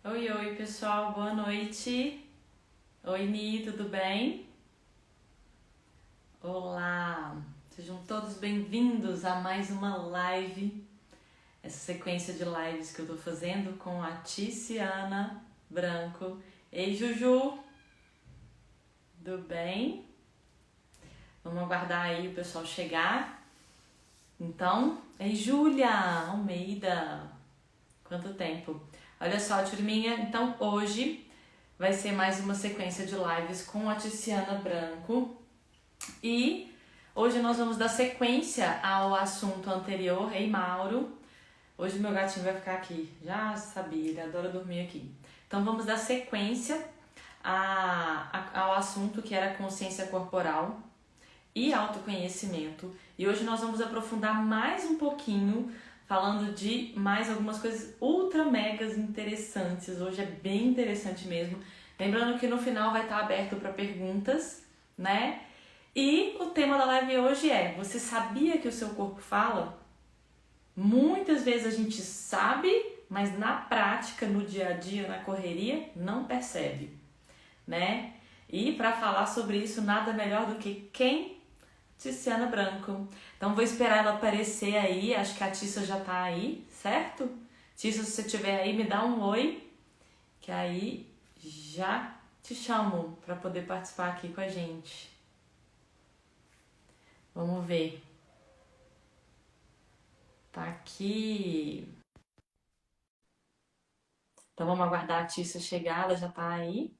Oi, oi, pessoal, boa noite. Oi, Mi, tudo bem? Olá, sejam todos bem-vindos a mais uma live, essa sequência de lives que eu tô fazendo com a Tiziana Branco. Ei, Juju, tudo bem? Vamos aguardar aí o pessoal chegar. Então, ei, Júlia Almeida, quanto tempo? Olha só, turminha, então hoje vai ser mais uma sequência de lives com a Tiziana Branco e hoje nós vamos dar sequência ao assunto anterior. Ei, Mauro, hoje meu gatinho vai ficar aqui, já sabia, ele adora dormir aqui. Então vamos dar sequência ao assunto que era consciência corporal e autoconhecimento. E hoje nós vamos aprofundar mais um pouquinho, falando de mais algumas coisas ultra megas interessantes. Hoje é bem interessante mesmo. Lembrando que no final vai estar aberto para perguntas, né? E o tema da live hoje é: você sabia que o seu corpo fala? Muitas vezes a gente sabe, mas na prática, no dia a dia, na correria, não percebe, né? E para falar sobre isso, nada melhor do que quem? Tiziana Branco. Então vou esperar ela aparecer aí. Acho que a Tissa já tá aí, certo? Tissa, se você estiver aí, me dá um oi, que aí já te chamo para poder participar aqui com a gente. Vamos ver. Tá aqui. Então vamos aguardar a Tissa chegar, ela já tá aí.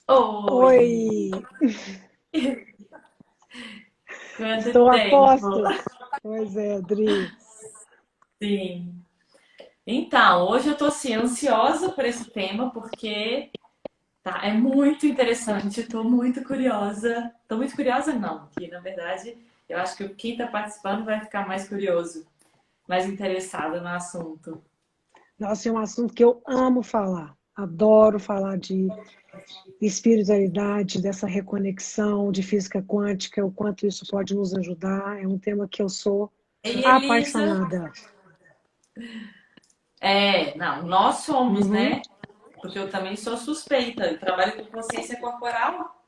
Oi! Oi, Quanto estou a tempo! postos. Pois é, Adri. Sim. Então, hoje eu tô assim, ansiosa por esse tema, porque tá, é muito interessante, tô muito curiosa. Tô muito curiosa não, que na verdade eu acho que quem tá participando vai ficar mais curioso, mais interessado no assunto. Nossa, é um assunto que eu amo falar. Adoro falar de espiritualidade, dessa reconexão, de física quântica, o quanto isso pode nos ajudar. É um tema que eu sou Ei, Elisa! apaixonada. Não, nós somos, Uhum. né? Porque eu também sou suspeita, eu trabalho com consciência corporal.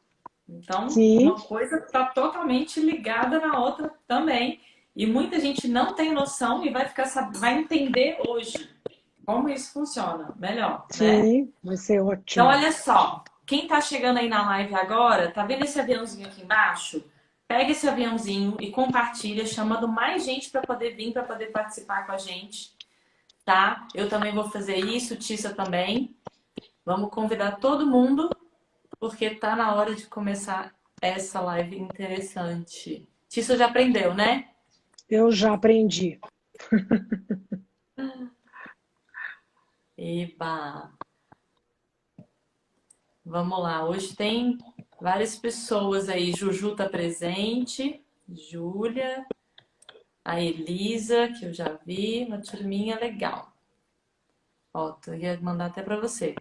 Então, Sim, uma coisa está totalmente ligada na outra também. E muita gente não tem noção e vai entender hoje como isso funciona melhor, né? sim, vai ser Então, ótimo. olha só, quem tá chegando aí na live agora, tá vendo esse aviãozinho aqui embaixo? Pega esse aviãozinho e compartilha, chamando mais gente para poder vir, para poder participar com a gente, tá? Eu também vou fazer isso, Tissa também. Vamos convidar todo mundo porque tá na hora de começar essa live interessante. Tissa já aprendeu, né? Eu já aprendi. Eba! Vamos lá. Hoje tem várias pessoas aí. Juju tá presente. Júlia. A Elisa, que eu já vi. Uma turminha legal. Ó, eu ia mandar até pra você.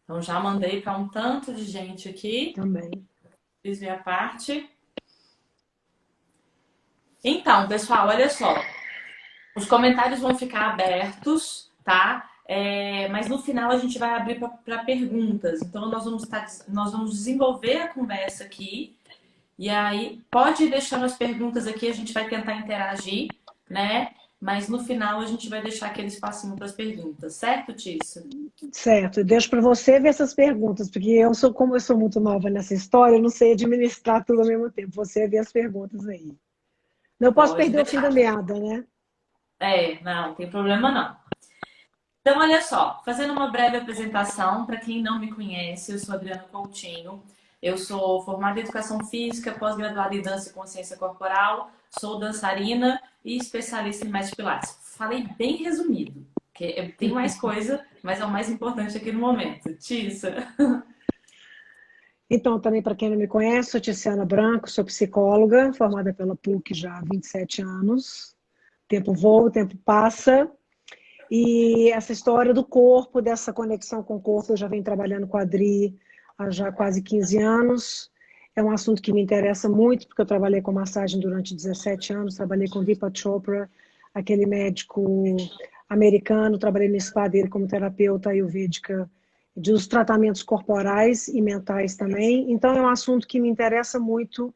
Então já mandei para um tanto de gente aqui. Também. Fiz minha parte. Então, pessoal, olha só. Os comentários vão ficar abertos, tá? Mas no final a gente vai abrir para perguntas. Então nós vamos desenvolver a conversa aqui. E aí pode ir deixando as perguntas aqui, a gente vai tentar interagir, né? Mas no final a gente vai deixar aquele espacinho para as perguntas, certo, Tícia? Certo, eu deixo para você ver essas perguntas, porque como eu sou muito nova nessa história, eu não sei administrar tudo ao mesmo tempo. Você vê as perguntas aí. Não posso Pode perder o fio deixar. da meada, né? Não tem problema não. Então, olha só, fazendo uma breve apresentação, para quem não me conhece, eu sou Adriana Coutinho, eu sou formada em Educação Física, pós-graduada em Dança e Consciência Corporal, sou dançarina e especialista em Mestre Pilates. Falei bem resumido, porque tem mais coisa, mas é o mais importante aqui no momento. Tissa. Então, também para quem não me conhece, sou Tiziana Branco, sou psicóloga, formada pela PUC já há 27 anos. O tempo voa, o tempo passa. E essa história do corpo, dessa conexão com o corpo, eu já venho trabalhando com a Adri há já quase 15 anos. É um assunto que me interessa muito, porque eu trabalhei com massagem durante 17 anos, trabalhei com Deepak Chopra, aquele médico americano, trabalhei no spa dele como terapeuta ayurvédica dos tratamentos corporais e mentais também. Então, é um assunto que me interessa muito,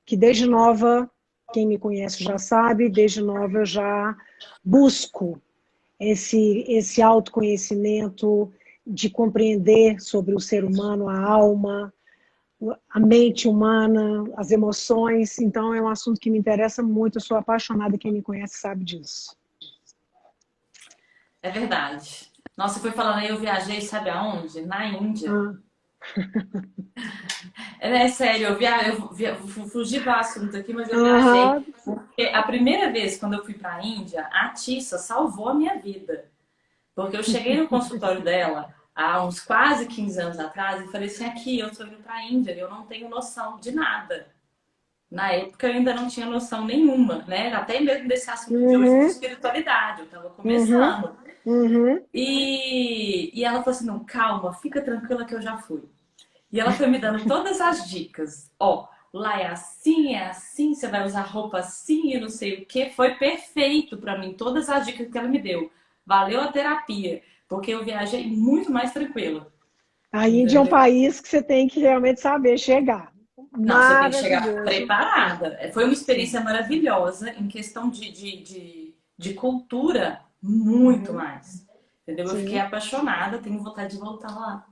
que desde nova, quem me conhece já sabe, desde nova eu já busco esse autoconhecimento de compreender sobre o ser humano, a alma, a mente humana, as emoções. Então, é um assunto que me interessa muito. Eu sou apaixonada, quem me conhece sabe disso. É verdade. Nossa, você foi falando aí, eu viajei, sabe aonde? Na Índia. Ah, É sério, fugi do assunto aqui, mas eu viajei. aham, Porque a primeira vez, quando eu fui para a Índia, a Tissa salvou a minha vida. Porque eu cheguei no consultório dela há uns quase 15 anos atrás e falei assim, aqui, eu estou indo para a Índia, eu não tenho noção de nada. Na época eu ainda não tinha noção nenhuma, né? Até mesmo desse assunto de hoje de uhum, espiritualidade, eu estava uhum, começando. uhum. E ela falou assim, não, calma, fica tranquila que eu já fui. E ela foi me dando todas as dicas. Ó, lá é assim, você vai usar roupa assim e não sei o que. Foi perfeito para mim, todas as dicas que ela me deu. Valeu a terapia, porque eu viajei muito mais tranquila. A Índia é um Entendeu? país que você tem que realmente saber chegar. Não, você tem que chegar Maravilhoso. preparada. Foi uma Sim. experiência maravilhosa em questão de cultura, muito Uhum. mais. Entendeu? Eu fiquei Sim. apaixonada, tenho vontade de voltar lá.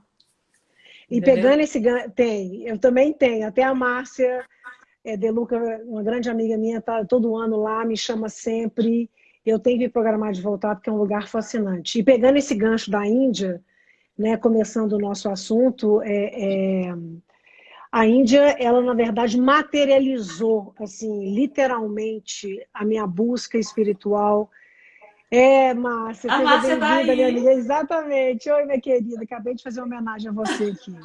E Entendeu? pegando esse tem, eu também tenho. Até a Márcia De Luca, uma grande amiga minha, tá todo ano lá, me chama sempre. Eu tenho que me programar de voltar porque é um lugar fascinante. E pegando esse gancho da Índia, né, começando o nosso assunto, a Índia, ela na verdade materializou, assim, literalmente a minha busca espiritual. Márcia, A seja Márcia tá bem-vinda, minha aí. amiga. Exatamente. Oi, minha querida. Acabei de fazer uma homenagem a você aqui.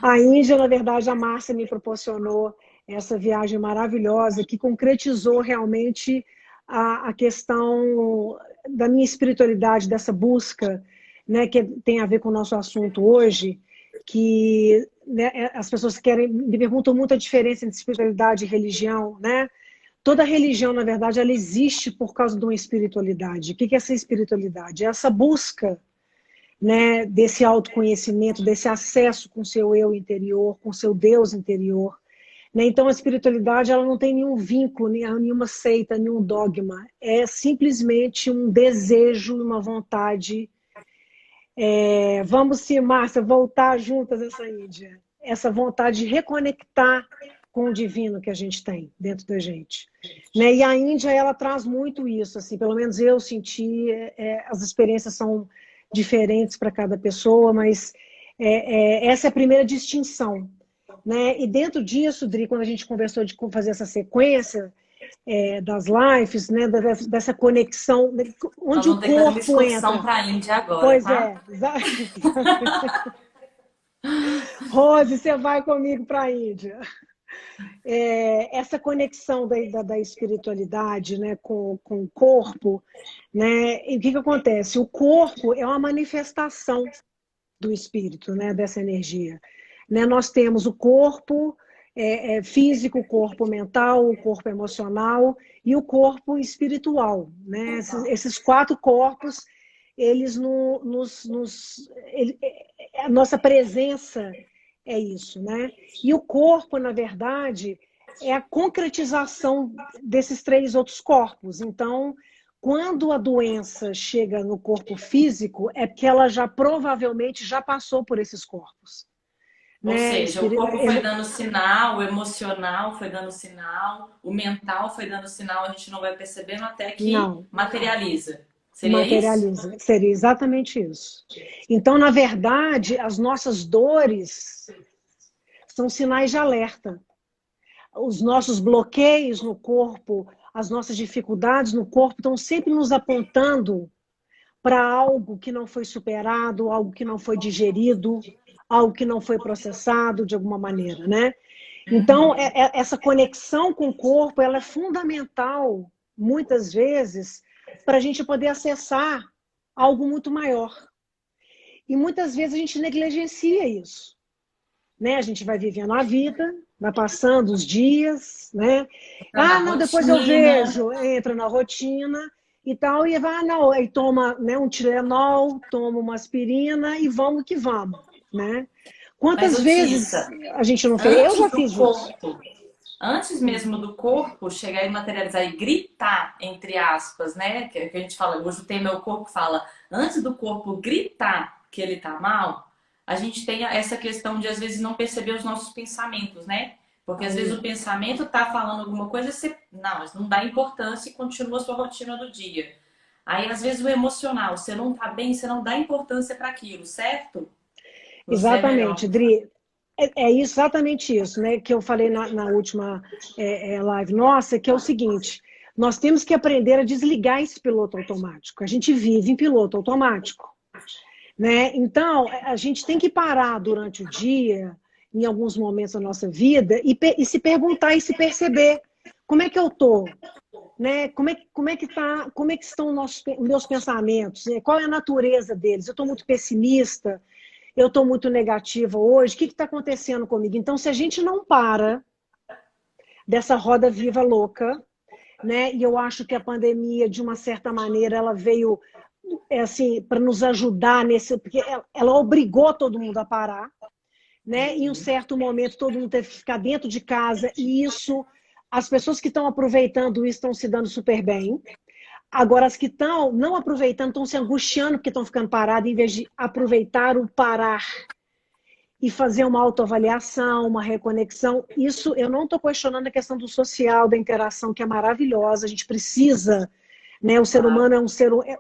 A Índia, na verdade, a Márcia me proporcionou essa viagem maravilhosa que concretizou realmente a questão da minha espiritualidade, dessa busca, né, que tem a ver com o nosso assunto hoje, que né, as pessoas querem, me perguntam muito a diferença entre espiritualidade e religião, né? Toda religião, na verdade, ela existe por causa de uma espiritualidade. O que é essa espiritualidade? É essa busca, né, desse autoconhecimento, desse acesso com seu eu interior, com seu Deus interior. Né? Então, a espiritualidade ela não tem nenhum vínculo, nenhuma seita, nenhum dogma. É simplesmente um desejo, uma vontade. Vamos, sim, Márcia, voltar juntas essa Índia. Essa vontade de reconectar com o divino que a gente tem dentro da gente. Né? E a Índia, ela traz muito isso, assim, pelo menos eu senti, as experiências são diferentes para cada pessoa, mas essa é a primeira distinção. Né? E dentro disso, Dri, quando a gente conversou de fazer essa sequência das lives, né, dessa conexão, né, Nós onde o vamos ter que fazer uma corpo excursão entra. para a Índia agora, Pois tá? é, Rose, você vai comigo para a Índia. Essa conexão da espiritualidade, né, com o corpo, né, e o que acontece? O corpo é uma manifestação do espírito, né, dessa energia. Né, nós temos o corpo físico, o corpo mental, o corpo emocional e o corpo espiritual. Né? Esses quatro corpos, eles a nossa presença é isso, né? E o corpo, na verdade, é a concretização desses três outros corpos. Então, quando a doença chega no corpo físico, é porque ela já provavelmente já passou por esses corpos. Ou Né? seja, o corpo foi dando sinal, o emocional foi dando sinal, o mental foi dando sinal, a gente não vai percebendo até que Não, materializa. Seria isso? materializa. Seria exatamente isso. Então, na verdade, as nossas dores são sinais de alerta. Os nossos bloqueios no corpo, as nossas dificuldades no corpo estão sempre nos apontando para algo que não foi superado, algo que não foi digerido, algo que não foi processado de alguma maneira, né? Então, essa conexão com o corpo, ela é fundamental, muitas vezes, para a gente poder acessar algo muito maior. E muitas vezes a gente negligencia isso. né? A gente vai vivendo a vida, vai passando os dias, né? Tá na Não, depois eu rotina. vejo, entra na rotina e tal, e vai, não, aí toma, né, um Tilenol, toma uma aspirina e vamos que vamos, né? Mas, Quantas ô vezes Tissa, a gente não fez? Eu antes já do fiz isso. corpo, antes mesmo do corpo chegar e materializar e gritar, entre aspas, né? Que a gente fala, hoje o tema é o corpo fala, antes do corpo gritar que ele tá mal, a gente tem essa questão de às vezes não perceber os nossos pensamentos, né? Porque às vezes o pensamento tá falando alguma coisa e você, não, mas não dá importância e continua a sua rotina do dia. Aí às vezes o emocional, você não tá bem, você não dá importância para aquilo, certo? Você é melhor. Exatamente, Dri. É exatamente isso, né? Que eu falei na última live nossa, que é o seguinte: nós temos que aprender a desligar esse piloto automático. A gente vive em piloto automático, né? Então, a gente tem que parar durante o dia, em alguns momentos da nossa vida, e se perguntar e se perceber como é que eu tô, né? Como é que estão os meus pensamentos? Né? Qual é a natureza deles? Eu estou muito pessimista? Eu estou muito negativa hoje? O que está acontecendo comigo? Então, se a gente não para dessa roda viva louca, né? E eu acho que a pandemia, de uma certa maneira, ela veio assim para nos ajudar nesse, porque ela obrigou todo mundo a parar, né? Em um certo momento todo mundo teve que ficar dentro de casa e isso, as pessoas que estão aproveitando isso estão se dando super bem. Agora, as que estão não aproveitando estão se angustiando porque estão ficando paradas em vez de aproveitar o parar e fazer uma autoavaliação, uma reconexão. Isso eu não estou questionando a questão do social, da interação, que é maravilhosa. A gente precisa, né? O ser humano é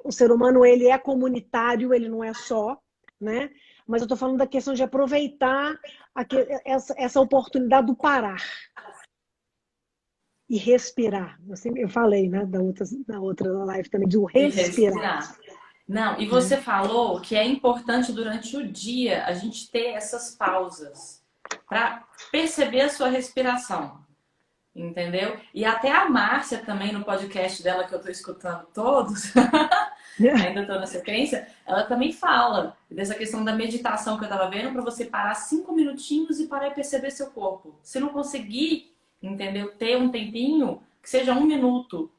o ser humano ele é comunitário, ele não é só, né? Mas eu estou falando da questão de aproveitar essa oportunidade do parar e respirar. Eu falei, né, da outra live também, de E respirar. respirar. Não, e Né? você falou que é importante durante o dia a gente ter essas pausas para perceber a sua respiração, entendeu? E até a Márcia também no podcast dela que eu tô escutando todos, ainda tô na sequência, ela também fala dessa questão da meditação que eu tava vendo para você parar 5 minutinhos e parar e perceber seu corpo. Se não conseguir, entendeu? Ter um tempinho, que seja 1 minuto,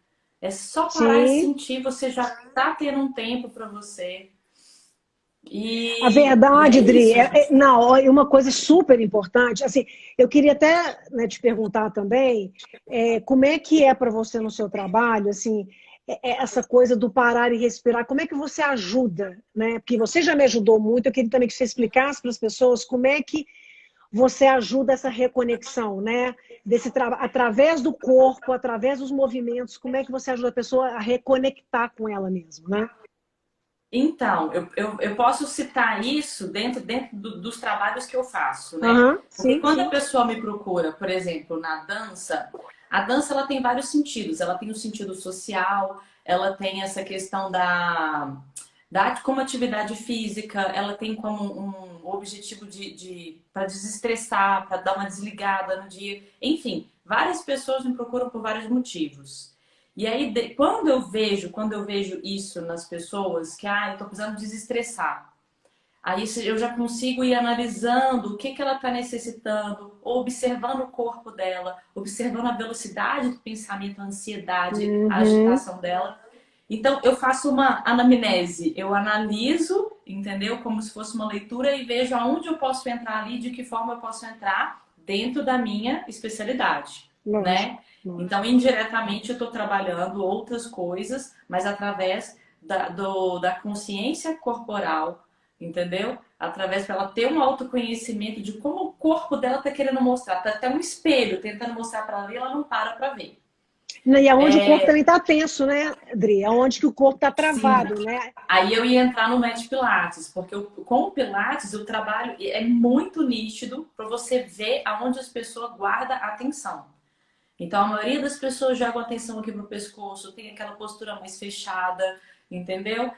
é só parar e Sim. sentir, você já tá tendo um tempo para você. A E é verdade, Dri, isso, gente. não, é uma coisa super importante. Assim, eu queria até, né, te perguntar também, como é que é para você no seu trabalho, assim, essa coisa do parar e respirar. Como é que você ajuda, né? Porque você já me ajudou muito. Eu queria também que você explicasse para as pessoas como é que você ajuda essa reconexão, né? Através do corpo, através dos movimentos. Como é que você ajuda a pessoa a reconectar com ela mesma, né? Então, eu posso citar isso dentro dos trabalhos que eu faço, né? Aham, Porque sim, quando a sim. pessoa me procura, por exemplo, na dança, a dança ela tem vários sentidos. Ela tem o sentido social, ela tem essa questão da arte como atividade física, ela tem como um objetivo para desestressar, para dar uma desligada no dia. Enfim, várias pessoas me procuram por vários motivos. E aí, quando eu vejo isso nas pessoas, que eu tô precisando desestressar. Aí eu já consigo ir analisando o que ela está necessitando, ou observando o corpo dela, observando a velocidade do pensamento, a ansiedade, a Uhum. agitação dela. Então, eu faço uma anamnese, eu analiso, entendeu? Como se fosse uma leitura e vejo aonde eu posso entrar ali, de que forma eu posso entrar dentro da minha especialidade, Lógico, né? Então, lógico. indiretamente, eu estou trabalhando outras coisas, mas através da consciência corporal, entendeu? Através para ela ter um autoconhecimento de como o corpo dela está querendo mostrar. Tá até um espelho tentando mostrar para ela e ela não para ver. E aonde o corpo também está tenso, né, Adri? Aonde que o corpo está Sim. travado, né? Aí eu ia entrar no Met Pilates, porque com o Pilates o trabalho é muito nítido para você ver aonde as pessoas guardam a atenção. Então a maioria das pessoas jogam atenção aqui pro pescoço, tem aquela postura mais fechada, entendeu?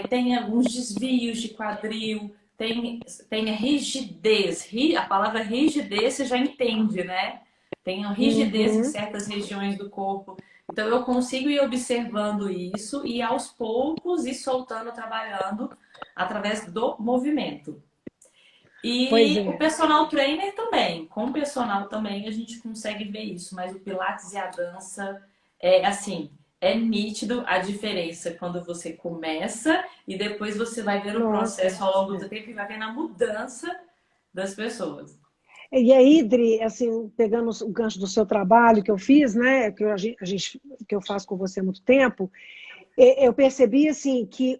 Tem alguns desvios de quadril, tem a rigidez. A palavra rigidez você já entende, né? Tem a rigidez em Uhum. certas regiões do corpo. Então eu consigo ir observando isso e aos poucos ir soltando, trabalhando através do movimento. Pois E o é. personal trainer também. Com o personal também a gente consegue ver isso, mas o Pilates e a dança é assim, é nítido a diferença quando você começa e depois você vai ver o Nossa. processo ao longo do tempo e vai vendo a mudança das pessoas. E aí, Dri, assim, pegando o gancho do seu trabalho que eu fiz, né, que eu faço com você há muito tempo, eu percebi assim que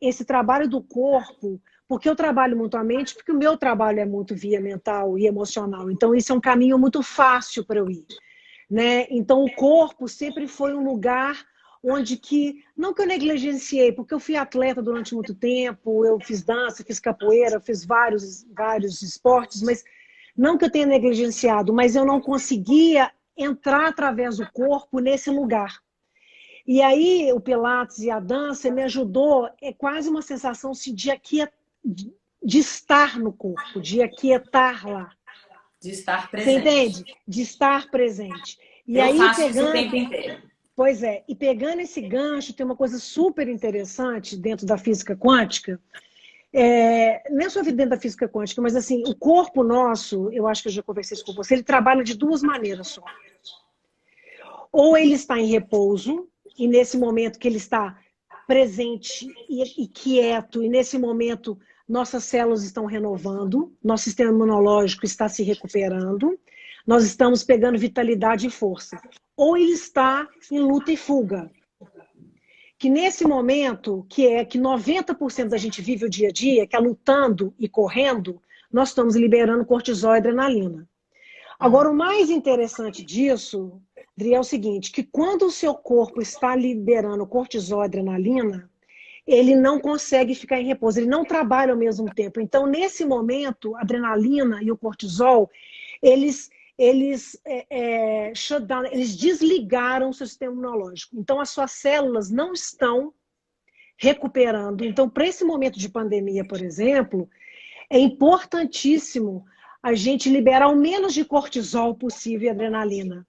esse trabalho do corpo, porque eu trabalho muito a mente, porque o meu trabalho é muito via mental e emocional, então isso é um caminho muito fácil para eu ir, né? Então o corpo sempre foi um lugar onde que, não que eu negligenciei, porque eu fui atleta durante muito tempo, eu fiz dança, fiz capoeira, fiz vários esportes, mas não que eu tenha negligenciado, mas eu não conseguia entrar através do corpo nesse lugar. E aí o Pilates e a dança me ajudou, é quase uma sensação assim, de estar no corpo, de aquietar lá. De estar Você presente. entende? De estar presente. E Eu aí faço isso o pegando, tempo inteiro. pois é, e pegando esse gancho, tem uma coisa super interessante dentro da física quântica. Não é só dentro da física quântica, mas assim, o corpo nosso, eu acho que eu já conversei isso com você, ele trabalha de duas maneiras só. Ou ele está em repouso, e nesse momento que ele está presente e quieto, e nesse momento nossas células estão renovando, nosso sistema imunológico está se recuperando, nós estamos pegando vitalidade e força. Ou ele está em luta e fuga, que nesse momento, que é que 90% da gente vive o dia a dia, que é lutando e correndo, nós estamos liberando cortisol e adrenalina. Agora, o mais interessante disso, Dri, é o seguinte, que quando o seu corpo está liberando cortisol e adrenalina, ele não consegue ficar em repouso, ele não trabalha ao mesmo tempo. Então, nesse momento, a adrenalina e o cortisol, shut down, eles desligaram o seu sistema imunológico. Então, as suas células não estão recuperando. Então, para esse momento de pandemia, por exemplo, é importantíssimo a gente liberar o menos de cortisol possível e adrenalina.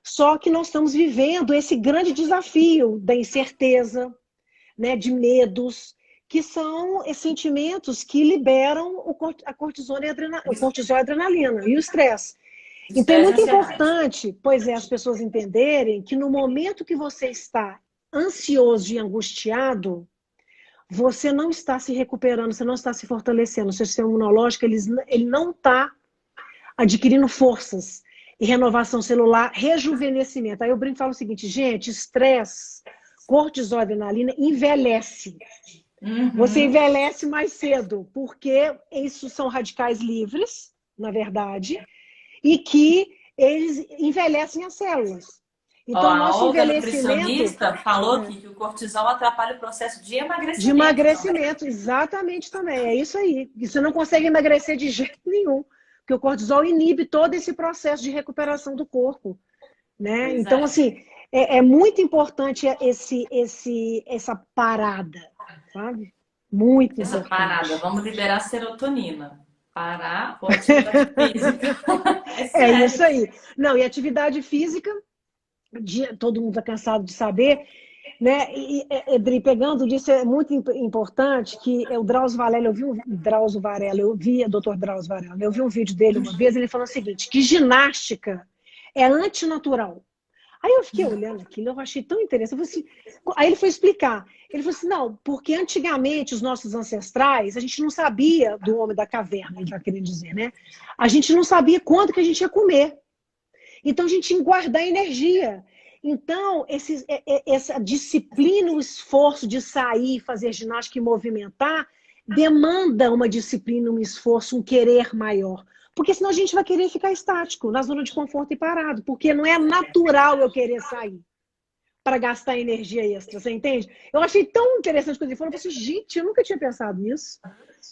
Só que nós estamos vivendo esse grande desafio da incerteza, né, de medos, que são sentimentos que liberam a cortisol e a adrenalina e o estresse. Então é Estresse e muito ansiedade. importante, pois é, as pessoas entenderem que no momento que você está ansioso e angustiado, você não está se recuperando, você não está se fortalecendo. O seu sistema imunológico ele não está adquirindo forças e renovação celular, rejuvenescimento. Aí eu brinco e falo o seguinte, gente, estresse, cortisol, adrenalina envelhece. Você Uhum. envelhece mais cedo, porque isso são radicais livres, na verdade, e que eles envelhecem as células. Ó, Então, o a nosso Olga, envelhecimento nutricionista, falou que o cortisol atrapalha o processo de de emagrecimento também. emagrecimento, exatamente também, é isso aí. E você não consegue emagrecer de jeito nenhum, porque o cortisol inibe todo esse processo de recuperação do corpo, né? Pois Então, é, assim, é muito importante essa parada, sabe? Muito essa parada. importante. Vamos liberar serotonina. Parar com atividade física. É É sério. isso aí. Não, e atividade física, todo mundo está cansado de saber, né? Edri, pegando disso, é muito importante que o Drauzio Varela, eu vi o Dr. Drauzio Varela, eu vi um vídeo dele uma vez, ele falou o seguinte, que ginástica é antinatural. Aí eu fiquei olhando aquilo, eu achei tão interessante. Eu falei assim, aí ele foi explicar. Ele falou assim, não, porque antigamente os nossos ancestrais, a gente não sabia do homem da caverna, ele está querendo dizer, né? A gente não sabia quando que a gente ia comer. Então, a gente tinha que guardar energia. Então, essa disciplina, o esforço de sair, fazer ginástica e movimentar, demanda uma disciplina, um esforço, um querer maior. Porque senão a gente vai querer ficar estático, na zona de conforto e parado. Porque não é natural eu querer sair para gastar energia extra, você entende? Eu achei tão interessante quando ele falou, eu falei assim, gente, eu nunca tinha pensado nisso.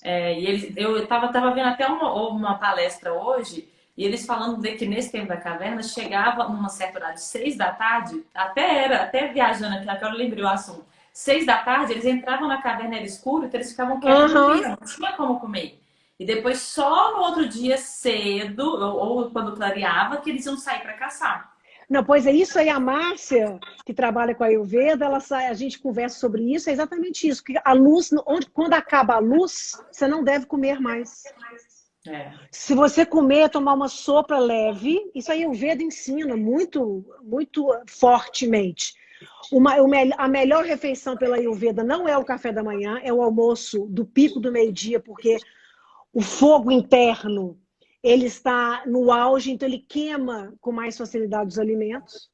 E eu tava vendo até uma palestra hoje, e eles falando de que nesse tempo da caverna chegava numa certa hora de 6 da tarde, até viajando aqui, agora eu lembrei o assunto. 6 da tarde, eles entravam na caverna, era escuro, então eles ficavam quietos e Aham. dormiam, não tinha como comer. E depois, só no outro dia cedo, ou quando clareava, que eles iam sair para caçar. Não, pois é isso aí, a Márcia, que trabalha com a Ayurveda, a gente conversa sobre isso, é exatamente isso, que a luz, quando acaba a luz, você não deve comer mais. É. Se você comer, tomar uma sopa leve, isso aí o Veda ensina muito, muito fortemente. A melhor refeição pela Ayurveda não é o café da manhã, é o almoço do pico do meio-dia, porque o fogo interno ele está no auge, então ele queima com mais facilidade os alimentos.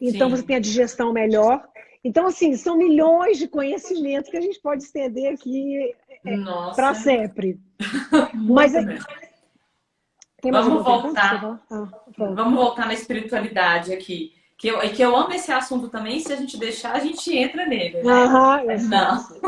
Então você Sim. tem a digestão melhor. Então, assim, são milhões de conhecimentos que a gente pode estender aqui para Nossa, sempre. Mas muito mesmo. tem mais Vamos alguma pergunta? Você voltar, fala? Pronto. vamos voltar na espiritualidade aqui. Que eu amo esse assunto também, se a gente deixar, a gente entra nele, né? Aham, eu Mas sei, eu não, sei.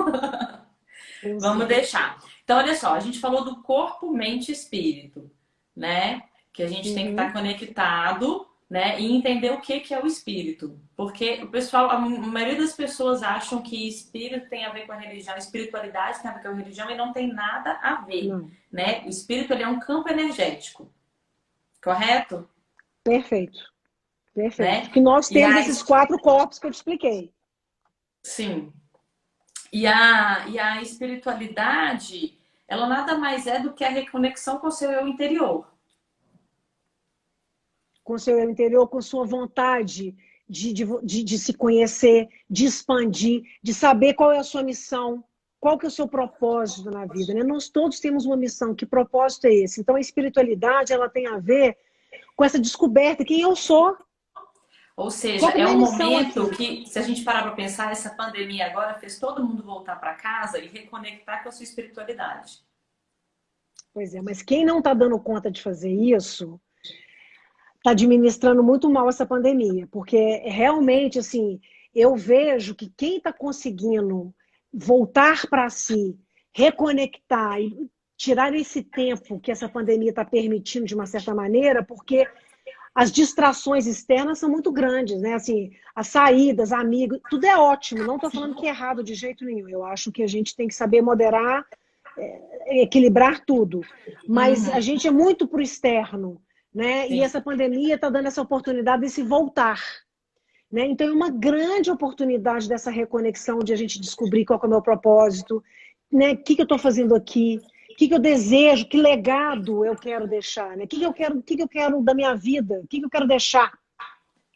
Eu vamos sei. deixar. Então, olha só, a gente falou do corpo, mente e espírito, né? Que a gente tem que estar Uhum. conectado, né? E entender o que que é o espírito. Porque o pessoal, a maioria das pessoas acham que espírito tem a ver com a religião, espiritualidade tem a ver com a religião e não tem nada a ver, Não, né? O espírito, ele é um campo energético, correto? perfeito, perfeito. Né? Que nós E temos a, esses 4 corpos que eu te expliquei. sim, e a espiritualidade, ela nada mais é do que a reconexão com o seu eu interior. Com seu eu interior, com sua vontade de se conhecer, de expandir, de saber qual é a sua missão, qual que é o seu propósito na vida, né? Nós todos temos uma missão, que propósito é esse? Então a espiritualidade, ela tem a ver com essa descoberta, quem eu sou, Ou seja, qual que é a é minha um missão momento aqui? que, se a gente parar para pensar, essa pandemia agora fez todo mundo voltar para casa e reconectar com a sua espiritualidade. Pois é, mas quem não está dando conta de fazer isso, está administrando muito mal essa pandemia, porque realmente, assim, eu vejo que quem está conseguindo voltar para si, reconectar e tirar esse tempo que essa pandemia está permitindo de uma certa maneira, porque as distrações externas são muito grandes, né? Assim, as saídas, amigos, tudo é ótimo. Não estou falando que é errado de jeito nenhum. Eu acho que a gente tem que saber moderar, equilibrar tudo. Mas a Uhum, gente é muito para o externo, né? E sim. essa pandemia está dando essa oportunidade de se voltar. Né? Então, é uma grande oportunidade dessa reconexão, de a gente descobrir qual é o meu propósito, né? O que eu estou fazendo aqui, o que eu desejo, que legado eu quero deixar, né? O que eu quero da minha vida, o que eu quero deixar.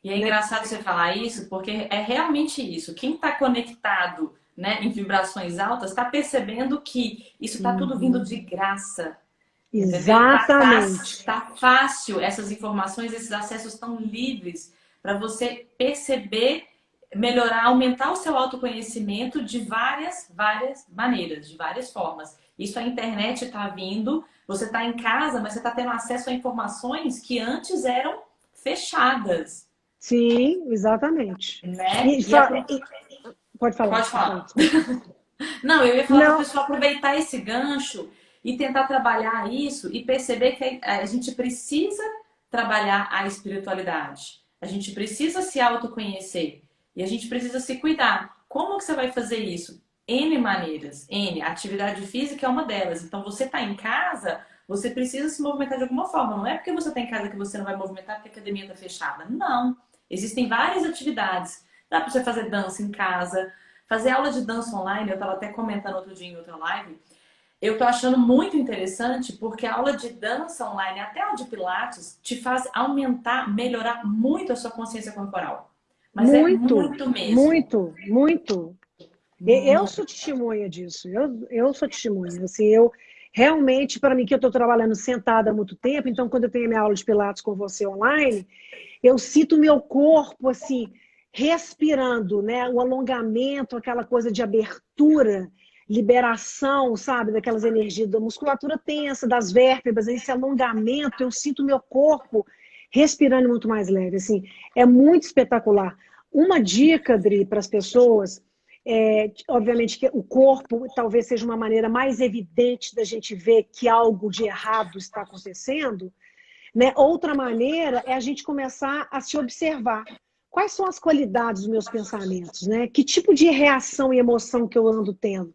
E é Né? engraçado você falar isso, porque é realmente isso. Quem está conectado, né, em vibrações altas está percebendo que isso está tudo vindo Uhum. de graça. Entendeu? Exatamente. Tá fácil, essas informações, esses acessos estão livres para você perceber, melhorar, aumentar o seu autoconhecimento de várias maneiras, de várias formas. Isso a internet está vindo, você está em casa, mas você está tendo acesso a informações que antes eram fechadas, Sim, exatamente. né? E, pode falar, Pode pode falar, falar. desculpa. Não, eu ia falar para a Não, pessoa aproveitar esse gancho e tentar trabalhar isso e perceber que a gente precisa trabalhar a espiritualidade. A gente precisa se autoconhecer e a gente precisa se cuidar. Como que você vai fazer isso? N maneiras. N. Atividade física é uma delas. Então, você está em casa, você precisa se movimentar de alguma forma. Não é porque você está em casa que você não vai movimentar porque a academia está fechada. Não. Existem várias atividades. Dá para você fazer dança em casa, fazer aula de dança online. Eu estava até comentando outro dia em outra live. Eu tô achando muito interessante porque a aula de dança online, até a de Pilates, te faz aumentar, melhorar muito a sua consciência corporal. Mas é muito, muito mesmo. muito, muito. Eu sou Muito. testemunha disso. Eu sou testemunha. Assim, eu realmente, para mim, que eu estou trabalhando sentada há muito tempo, então quando eu tenho minha aula de Pilates com você online, eu sinto meu corpo assim respirando, né? O alongamento, aquela coisa de abertura, liberação, sabe, daquelas energias da musculatura tensa, das vértebras, esse alongamento, eu sinto meu corpo respirando muito mais leve, assim, é muito espetacular. Uma dica, Dri, para as pessoas, obviamente que o corpo talvez seja uma maneira mais evidente da gente ver que algo de errado está acontecendo, né? Outra maneira é a gente começar a se observar. Quais são as qualidades dos meus pensamentos, né? Que tipo de reação e emoção que eu ando tendo?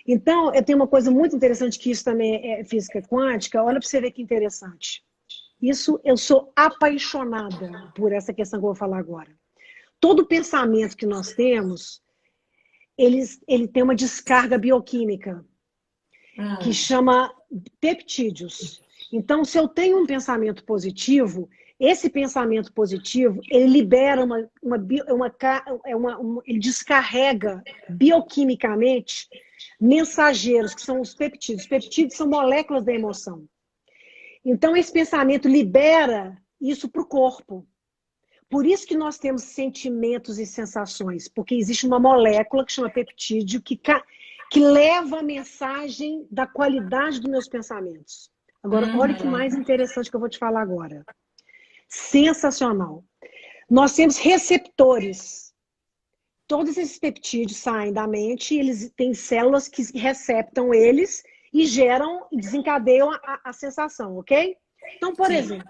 Então, eu tenho uma coisa muito interessante, que isso também é física quântica. Olha para você ver que interessante. Isso, eu sou apaixonada por essa questão que eu vou falar agora. Todo pensamento que nós temos, ele tem uma descarga bioquímica que Hum, chama peptídeos. Então, se eu tenho um pensamento positivo, esse pensamento positivo, ele libera ele descarrega bioquimicamente mensageiros, que são os peptídeos. Os peptídeos são moléculas da emoção. Então, esse pensamento libera isso para o corpo. Por isso que nós temos sentimentos e sensações, porque existe uma molécula que chama peptídeo que leva a mensagem da qualidade dos meus pensamentos. Agora, olha o que mais interessante que eu vou te falar agora. Sensacional. Nós temos receptores. Todos esses peptídeos saem da mente, eles têm células que receptam eles e desencadeiam a sensação, ok? Então, por exemplo,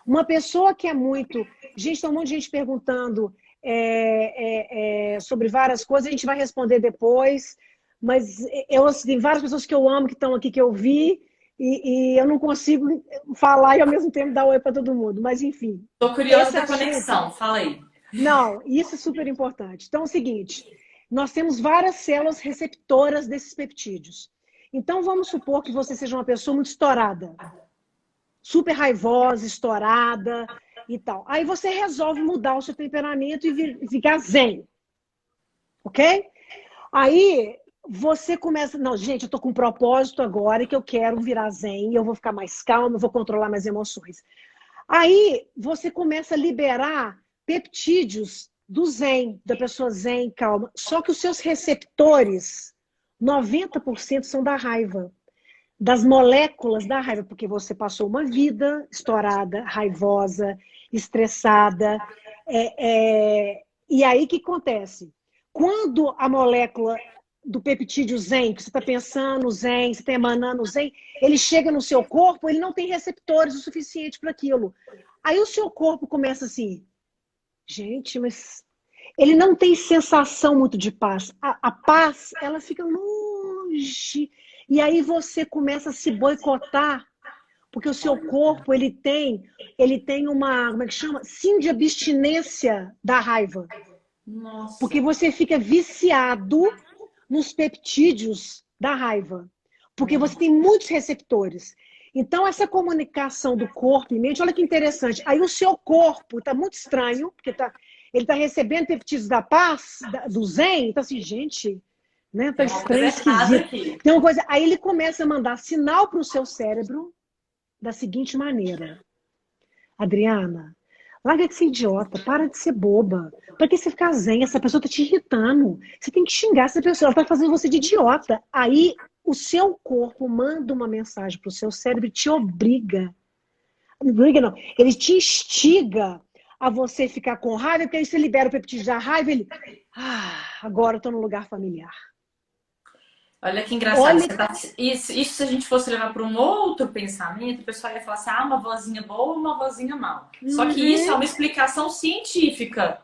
uma pessoa que é muito... Gente, tem um monte de gente perguntando sobre várias coisas, a gente vai responder depois, mas tem várias pessoas que eu amo, que estão aqui, que eu vi, e eu não consigo falar e ao mesmo tempo dar oi para todo mundo, mas enfim. Tô curiosa da conexão, fala aí. Não, isso é super importante. Então é o seguinte, nós temos várias células receptoras desses peptídeos. Então vamos supor que você seja uma pessoa muito estourada, super raivosa, estourada e tal. Aí você resolve mudar o seu temperamento e ficar zen, ok? Aí você começa, não, gente, eu tô com um propósito agora que eu quero virar zen, eu vou ficar mais calma, eu vou controlar minhas emoções. Aí você começa a liberar peptídeos do zen, da pessoa zen, calma. Só que os seus receptores, 90% são da raiva, das moléculas da raiva, porque você passou uma vida estourada, raivosa, estressada. E aí o que acontece? Quando a molécula do peptídeo zen, que você está pensando zen, você está emanando zen, ele chega no seu corpo, ele não tem receptores o suficiente para aquilo. Aí o seu corpo começa assim, gente, mas ele não tem sensação muito de paz. A paz, ela fica longe. E aí você começa a se boicotar, porque o seu corpo, ele tem uma, como é que chama? Sim, de abstinência da raiva. Nossa. Porque você fica viciado nos peptídeos da raiva. Porque você tem muitos receptores. Então, essa comunicação do corpo e mente, olha que interessante. Aí o seu corpo está muito estranho, porque ele está recebendo peptídeos da paz, do zen, então assim, gente, né? Tá estranho, esquisito. Tem uma coisa. Aí ele começa a mandar sinal para o seu cérebro da seguinte maneira: Adriana, larga de ser idiota, para de ser boba. Para que você ficar zen? Essa pessoa tá te irritando. Você tem que xingar essa pessoa, ela tá fazendo você de idiota. Aí o seu corpo manda uma mensagem para o seu cérebro e te obriga. Não obriga, não. Ele te instiga a você ficar com raiva, porque aí você libera o peptídeo da raiva, ele... agora eu tô num lugar familiar. Olha que engraçado. Isso se a gente fosse levar para um outro pensamento, o pessoal ia falar assim, uma vozinha boa, uma vozinha mal. Só que isso é uma explicação científica.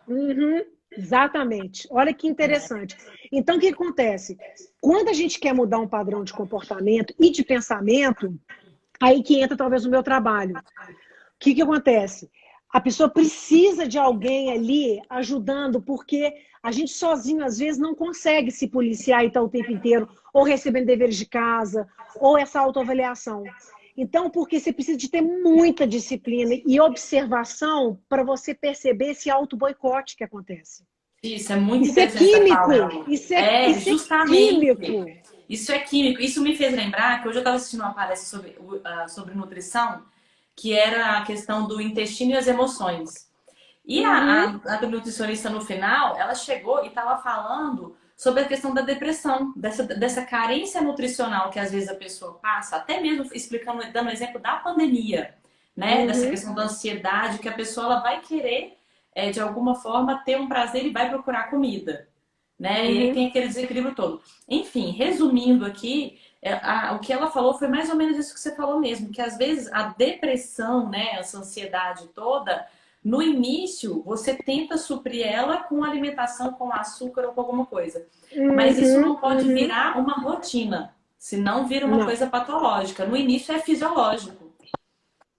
Exatamente. Olha que interessante. Então, o que acontece? Quando a gente quer mudar um padrão de comportamento e de pensamento, aí que entra talvez o meu trabalho. O que acontece? A pessoa precisa de alguém ali ajudando, porque a gente sozinho, às vezes, não consegue se policiar e estar o tempo inteiro, ou recebendo deveres de casa, ou essa autoavaliação. Então, porque você precisa de ter muita disciplina e observação para você perceber esse auto-boicote que acontece. Isso é muito Isso é químico. Isso é químico. Isso é químico. Isso me fez lembrar que hoje eu estava assistindo uma palestra sobre nutrição, que era a questão do intestino e as emoções. E a nutricionista, no final, ela chegou e estava falando sobre a questão da depressão, dessa carência nutricional que às vezes a pessoa passa, até mesmo explicando, dando o exemplo da pandemia, né? Dessa questão da ansiedade, que a pessoa ela vai querer, de alguma forma, ter um prazer e vai procurar comida, né? E aí tem aquele desequilíbrio todo. Enfim, resumindo aqui, o que ela falou foi mais ou menos isso que você falou mesmo, que às vezes a depressão, né, essa ansiedade toda, no início você tenta suprir ela com alimentação, com açúcar ou com alguma coisa. Mas isso não pode virar uma rotina, senão vira uma coisa patológica. No início é fisiológico.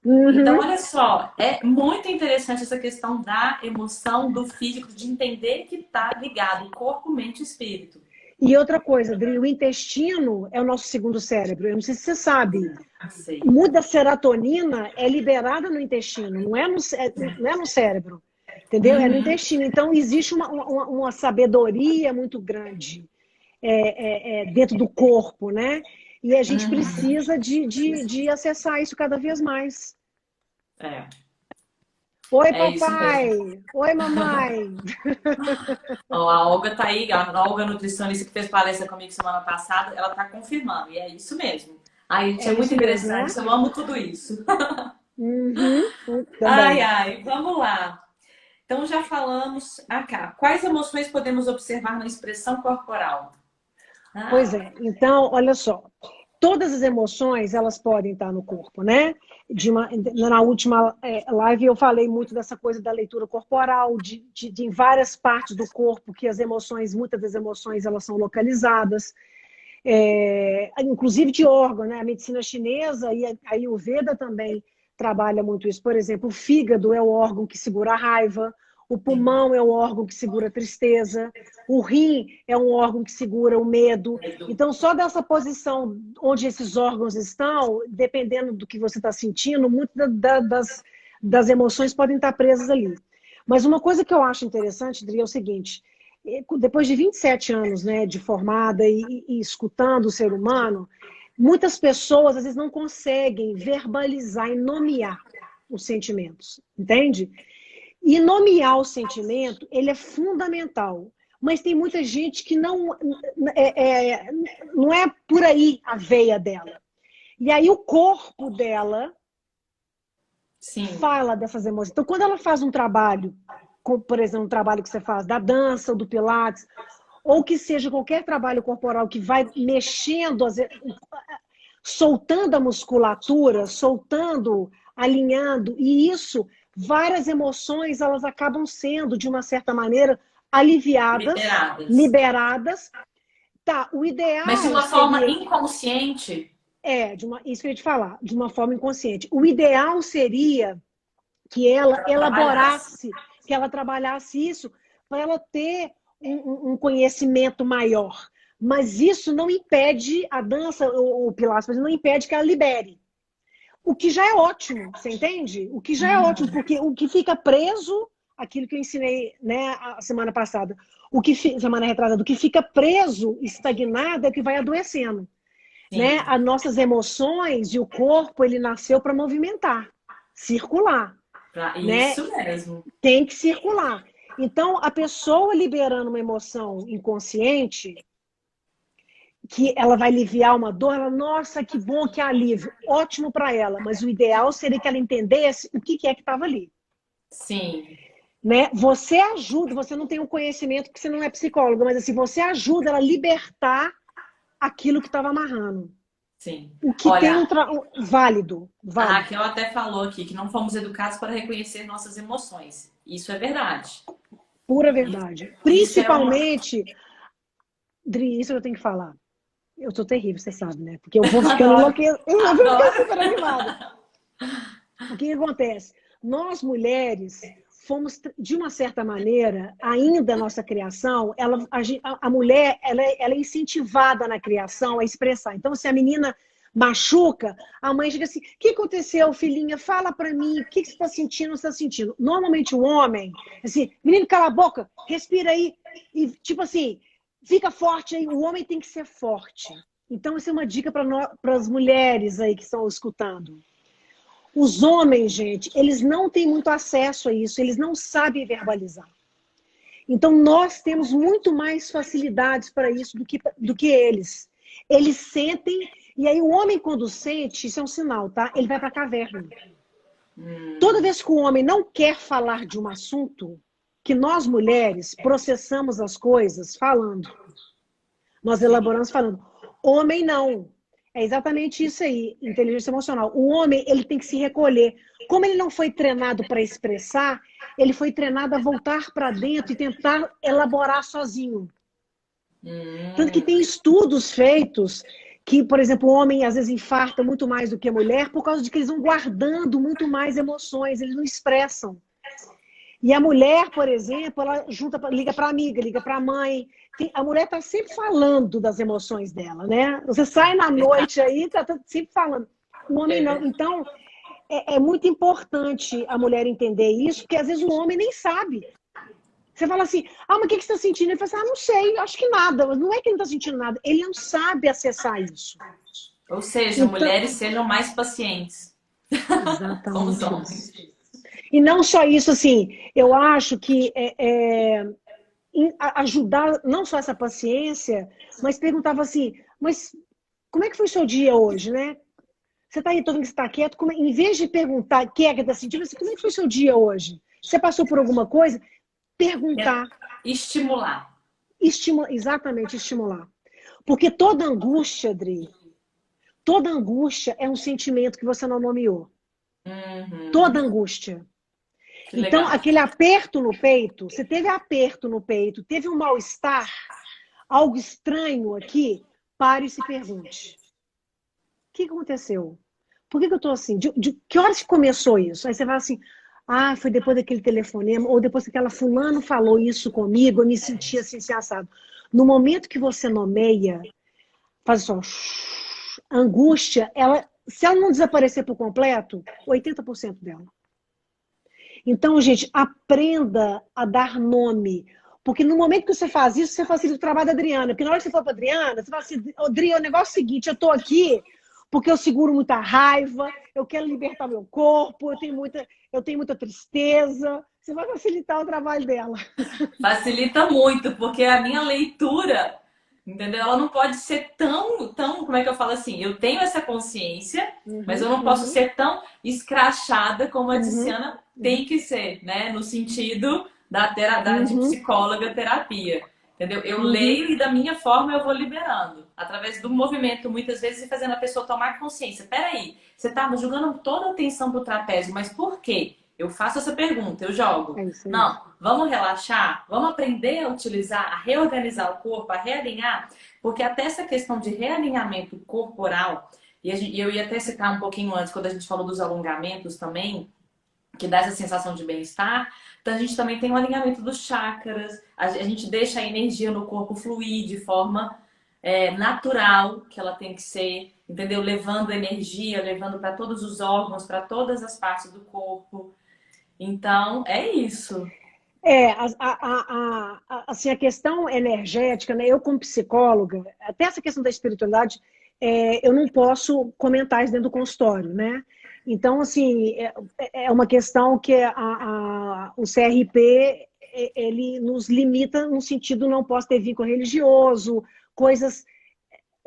Então, olha só, é muito interessante essa questão da emoção, do físico, de entender que está ligado corpo, mente e espírito. E outra coisa, Adri, o intestino é o nosso segundo cérebro. Eu não sei se você sabe. Sei. Muita serotonina é liberada no intestino, não é no cérebro. Entendeu? É no Uhum. intestino. Então, existe uma sabedoria muito grande dentro do corpo, né? E a gente Uhum. precisa de acessar isso cada vez mais. É, Oi, é isso mesmo. papai! Oi, mamãe! Ó, a Olga tá aí, a Olga nutricionista que fez palestra comigo semana passada, ela tá confirmando, e é isso mesmo. Ai, gente, É é muito isso mesmo, né? interessante, eu amo tudo isso. Uhum, Ai, também. ai, vamos lá. Então já falamos cá. Quais emoções podemos observar na expressão corporal? Pois Ah, é. Então, olha só. Todas as emoções, elas podem estar no corpo, né? Na última live eu falei muito dessa coisa da leitura corporal, de em várias partes do corpo que as emoções, muitas das emoções, elas são localizadas. Inclusive de órgão, né? A medicina chinesa e a Ayurveda também trabalha muito isso. Por exemplo, o fígado é o órgão que segura a raiva, o sim. pulmão é o órgão que segura a tristeza, o rim é um órgão que segura o medo. Então, só dessa posição onde esses órgãos estão, dependendo do que você está sentindo, muitas das emoções podem estar presas ali. Mas uma coisa que eu acho interessante, Dri, é o seguinte: depois de 27 anos, né, de formada e escutando o ser humano, muitas pessoas às vezes não conseguem verbalizar e nomear os sentimentos, entende? E nomear o sentimento, ele é fundamental. Mas tem muita gente que não é por aí a veia dela. E aí o corpo dela Sim. fala dessas emoções. Então, quando ela faz um trabalho, como, por exemplo, um trabalho que você faz da dança ou do pilates, ou que seja qualquer trabalho corporal que vai mexendo, soltando a musculatura, soltando, alinhando, e isso, várias emoções, elas acabam sendo, de uma certa maneira, aliviadas, Liberadas. liberadas. Tá, o Mas de ideal uma forma seria, inconsciente. isso que eu ia te falar, de uma forma inconsciente. O ideal seria que ela Ela trabalhasse. elaborasse, que ela trabalhasse isso para ela ter um conhecimento maior. Mas isso não impede a dança, o Pilates, não impede que ela libere. O que já é ótimo, você entende? O que já é ótimo, porque o que fica preso, aquilo que eu ensinei, né, a semana passada, semana retrasada, o que fica preso, estagnado, é o que vai adoecendo. Né? Sim. As nossas emoções e o corpo, ele nasceu para movimentar, circular, né? Isso mesmo. Tem que circular. Então, a pessoa liberando uma emoção inconsciente, que ela vai aliviar uma dor, ela, nossa, que bom, que alívio, ótimo para ela, mas o ideal seria que ela entendesse o que é que estava ali. Sim. Né? Você ajuda, você não tem o conhecimento porque você não é psicóloga, mas assim, você ajuda ela a libertar aquilo que estava amarrando. Sim. O que tem Olha, válido, a válido. Raquel até falou aqui que não fomos educados para reconhecer nossas emoções. Isso é verdade. Pura verdade. Isso é uma. Principalmente, Dri, isso eu tenho que falar. Eu sou terrível, você sabe, né? Porque eu vou ficando Adoro. enlouquecida, eu vou ficando Adoro. super animada. O que acontece? Nós, mulheres, fomos, de uma certa maneira, ainda a nossa criação, a mulher ela é incentivada na criação a expressar. Então, se a menina machuca, a mãe chega assim: o que aconteceu, filhinha? Fala pra mim, o que você está sentindo? Você está sentindo? Normalmente o homem, assim, menino, cala a boca, respira aí, e tipo assim, fica forte aí. O homem tem que ser forte. Então, essa é uma dica para as mulheres aí que estão escutando. Os homens, gente, eles não têm muito acesso a isso, eles não sabem verbalizar. Então, nós temos muito mais facilidades para isso do que eles. Eles sentem, e aí o homem, quando sente, isso é um sinal, tá? Ele vai para a caverna. Toda vez que o homem não quer falar de um assunto, que nós mulheres processamos as coisas falando. Nós Sim. elaboramos falando. Homem não. É exatamente isso aí, inteligência emocional. O homem, ele tem que se recolher. Como ele não foi treinado para expressar, ele foi treinado a voltar para dentro e tentar elaborar sozinho. Tanto que Hum, tem estudos feitos que, por exemplo, o homem às vezes infarta muito mais do que a mulher por causa de que eles vão guardando muito mais emoções, eles não expressam. E a mulher, por exemplo, ela liga para amiga, liga para a mãe. A mulher está sempre falando das emoções dela, né? Você sai na noite aí, tá sempre falando. O homem não. Então, é muito importante a mulher entender isso, porque às vezes o homem nem sabe. Você fala assim, mas o que você está sentindo? Ele fala assim, não sei, acho que nada. Mas não é que ele não está sentindo nada, ele não sabe acessar isso. Ou seja, Então, mulheres sejam mais pacientes com os exatamente homens. isso. E não só isso, assim, eu acho que ajudar não só essa paciência, mas perguntava assim, mas como é que foi o seu dia hoje, né? Você está aí, todo mundo está quieto, em vez de perguntar, que é que está sentindo, assim, como é que foi o seu dia hoje? Você passou por alguma coisa? Perguntar. Estimular. Exatamente, estimular. Porque toda angústia, Adri, toda angústia é um sentimento que você não nomeou. Toda angústia. Que Então, legal. aquele aperto no peito, você teve aperto no peito, teve um mal-estar, algo estranho aqui, pare e se pergunte. O que aconteceu? Por que eu estou assim? De que horas que começou isso? Aí você vai assim, foi depois daquele telefonema, ou depois que aquela fulano falou isso comigo, eu me senti assim, assim, assado. No momento que você nomeia, faz só, angústia, se ela não desaparecer por completo, 80% dela. Então, gente, aprenda a dar nome. Porque no momento que você faz isso, você facilita o trabalho da Adriana. Porque na hora que você for para a Adriana, você fala assim, Adri, o negócio é o seguinte, eu estou aqui porque eu seguro muita raiva, eu quero libertar meu corpo, eu tenho muita tristeza. Você vai facilitar o trabalho dela. Facilita muito, porque a minha leitura, entendeu? Ela não pode ser tão, como é que eu falo assim? Eu tenho essa consciência, mas eu não posso ser tão escrachada como a Tiziana tem que ser, né? No sentido de psicóloga terapia. Entendeu? Eu leio e da minha forma eu vou liberando. Através do movimento, muitas vezes, e fazendo a pessoa tomar consciência. Peraí, você estava jogando toda a atenção pro trapézio, mas por quê? Eu faço essa pergunta, eu jogo. É isso aí. Não, vamos relaxar, vamos aprender a utilizar, a reorganizar o corpo, a realinhar, porque até essa questão de realinhamento corporal, e eu ia até citar um pouquinho antes, quando a gente falou dos alongamentos também, que dá essa sensação de bem-estar, então a gente também tem um alinhamento dos chakras, a gente deixa a energia no corpo fluir de forma natural, que ela tem que ser, entendeu? Levando energia, levando para todos os órgãos, para todas as partes do corpo. Então, é isso. Assim, a questão energética, né? Eu como psicóloga, até essa questão da espiritualidade, eu não posso comentar isso dentro do consultório, né? Então, assim, é uma questão que o CRP, ele nos limita no sentido não posso ter vínculo religioso, coisas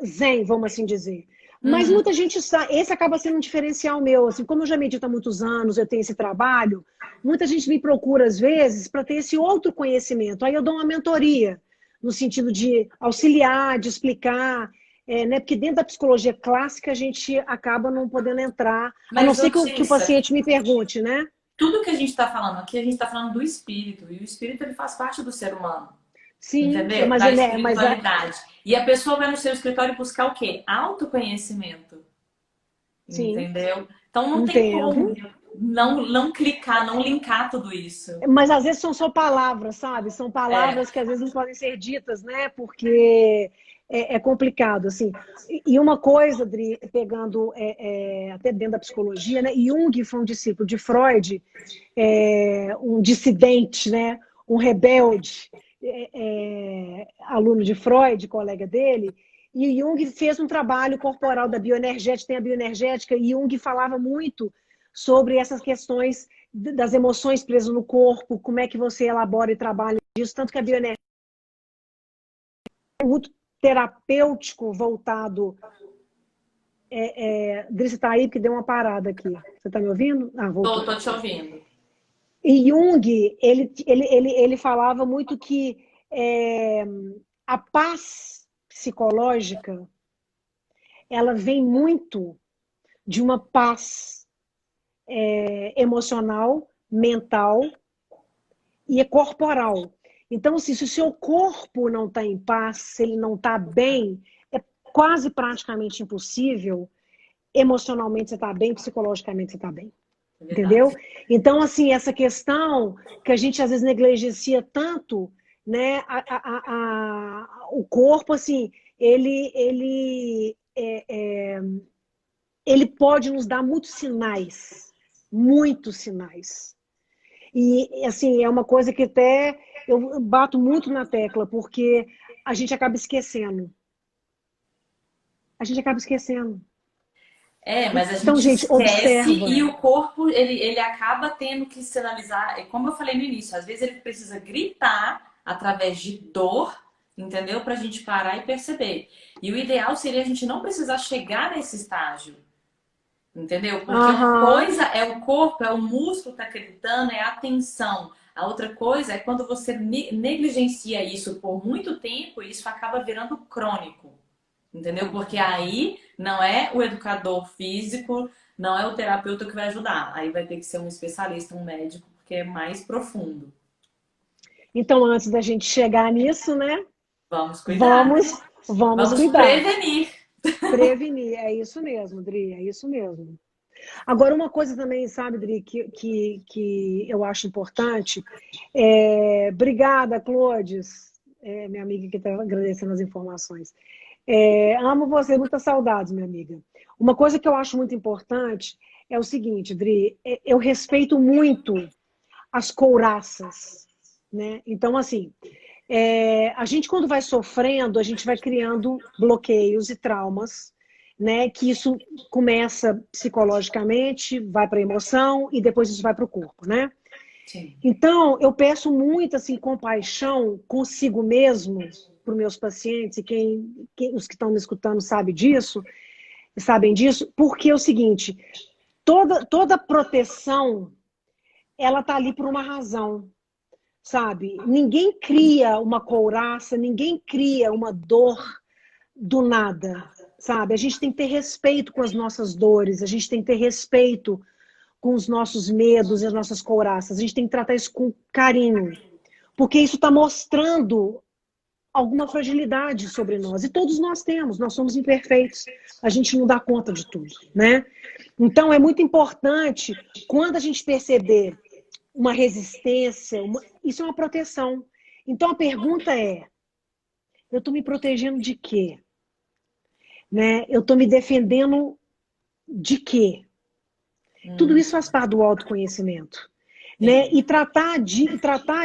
zen, vamos assim dizer. Mas muita gente sabe, esse acaba sendo um diferencial meu, assim, como eu já medito há muitos anos, eu tenho esse trabalho, muita gente me procura às vezes para ter esse outro conhecimento. Aí eu dou uma mentoria, no sentido de auxiliar, de explicar, né? Porque dentro da psicologia clássica a gente acaba não podendo entrar, a não Mas, ser que o Otissa, paciente me pergunte, né? tudo que a gente está falando aqui, a gente está falando do espírito. E o espírito ele faz parte do ser humano. Sim, Entendeu? mas Da ele espiritualidade. E a pessoa vai no seu escritório buscar o quê? Autoconhecimento. sim, Entendeu? Então não tem como entendo. não clicar, não linkar tudo isso. Mas às vezes são só palavras, sabe? São É. palavras que às vezes não podem ser ditas, né? Porque é complicado, assim. E uma coisa, Adri, pegando até dentro da psicologia, né? Jung foi um discípulo de Freud, um dissidente, né? Um rebelde, aluno de Freud, colega dele. E Jung fez um trabalho corporal da bioenergética, tem a bioenergética, e Jung falava muito sobre essas questões das emoções presas no corpo, como é que você elabora e trabalha isso, tanto que a bioenergia é muito terapêutico voltado. Dri, tá aí que deu uma parada aqui. Você está me ouvindo? Voltou. Tô te ouvindo. E Jung, ele falava muito que a paz psicológica, ela vem muito de uma paz emocional, mental e corporal. Então, assim, se o seu corpo não está em paz, se ele não está bem, é quase praticamente impossível emocionalmente você estar bem, psicologicamente você estar bem. É entendeu? verdade. Então, assim, essa questão que a gente às vezes negligencia tanto, né? O corpo, assim, ele pode nos dar muitos sinais, muitos sinais. E, assim, é uma coisa que até eu bato muito na tecla, porque a gente acaba esquecendo. A gente acaba esquecendo. É, mas a Então, gente gente, esquece e observa. o corpo, ele acaba tendo que sinalizar, é como eu falei no início, às vezes ele precisa gritar através de dor, entendeu? Pra gente parar e perceber. E o ideal seria a gente não precisar chegar nesse estágio, entendeu? Porque uma Aham. coisa é o corpo, é o músculo que tá gritando, é a tensão. A outra coisa é quando você negligencia isso por muito tempo, isso acaba virando crônico. Entendeu? Porque aí não é o educador físico, não é o terapeuta que vai ajudar. Aí vai ter que ser um especialista, um médico, porque é mais profundo. Então, antes da gente chegar nisso, né? Vamos cuidar, né? Vamos Vamos cuidar. prevenir. Prevenir. É isso mesmo, Dri, é isso mesmo. Agora, uma coisa também, sabe, Dri, que eu acho importante. Obrigada, Clodes, minha amiga que está agradecendo as informações. Amo você, muitas saudades, minha amiga. Uma coisa que eu acho muito importante é o seguinte, Dri, eu respeito muito as couraças, né? Então, assim, a gente quando vai sofrendo, a gente vai criando bloqueios e traumas, né? Que isso começa psicologicamente, vai para a emoção e depois isso vai para o corpo, né? Sim. Então, eu peço muito assim compaixão consigo mesmo para os meus pacientes e os que estão me escutando sabem disso, porque é o seguinte, toda proteção ela tá ali por uma razão, sabe? Ninguém cria uma couraça, ninguém cria uma dor do nada, sabe? A gente tem que ter respeito com as nossas dores, a gente tem que ter respeito com os nossos medos e as nossas couraças. A gente tem que tratar isso com carinho, porque isso está mostrando alguma fragilidade sobre nós. E todos nós temos, nós somos imperfeitos. A gente não dá conta de tudo, né? Então é muito importante quando a gente perceber uma resistência, isso é uma proteção. Então a pergunta é: eu estou me protegendo de quê? Né? Eu estou me defendendo de quê? Tudo Hum, isso faz parte do autoconhecimento. Né? sim. Tratar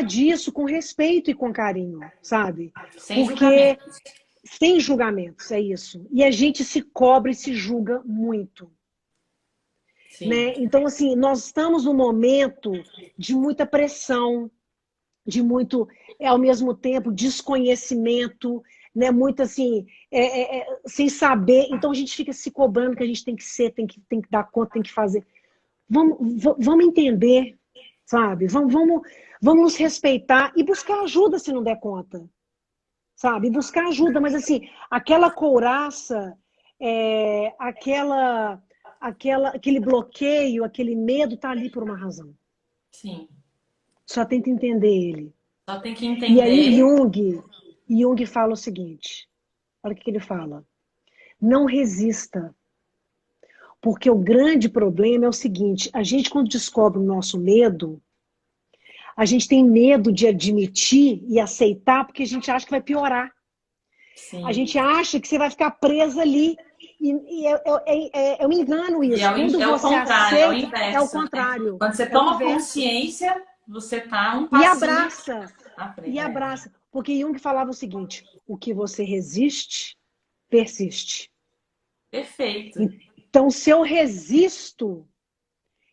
disso com respeito e com carinho, sabe? Sem Porque julgamentos. sem julgamentos, é isso. E a gente se cobra e se julga muito. Sim. Né? Então, assim, nós estamos num momento de muita pressão, de muito, ao mesmo tempo, desconhecimento, né? Muito assim, sem saber. Então a gente fica se cobrando que a gente tem que ser, tem que dar conta, tem que fazer. Vamos entender, sabe? Vamos nos respeitar e buscar ajuda se não der conta, sabe? Buscar ajuda, mas assim, aquela couraça, aquele bloqueio, aquele medo tá ali por uma razão. Sim. Só tenta entender ele. Só tem que E aí entender. Jung fala o seguinte, olha o que ele fala. Não resista, porque o grande problema é o seguinte, a gente quando descobre o nosso medo, a gente tem medo de admitir e aceitar porque a gente acha que vai piorar. A Sim. gente acha que você vai ficar presa ali. É um engano E isso. Quando é o você contrário, é o aceita, é o inverso, né? contrário. Quando você É o toma inverso. consciência, você tá um E passinho abraça. à frente. E É. abraça. Porque Jung falava o seguinte: o que você resiste, persiste. Perfeito. Então, se eu resisto,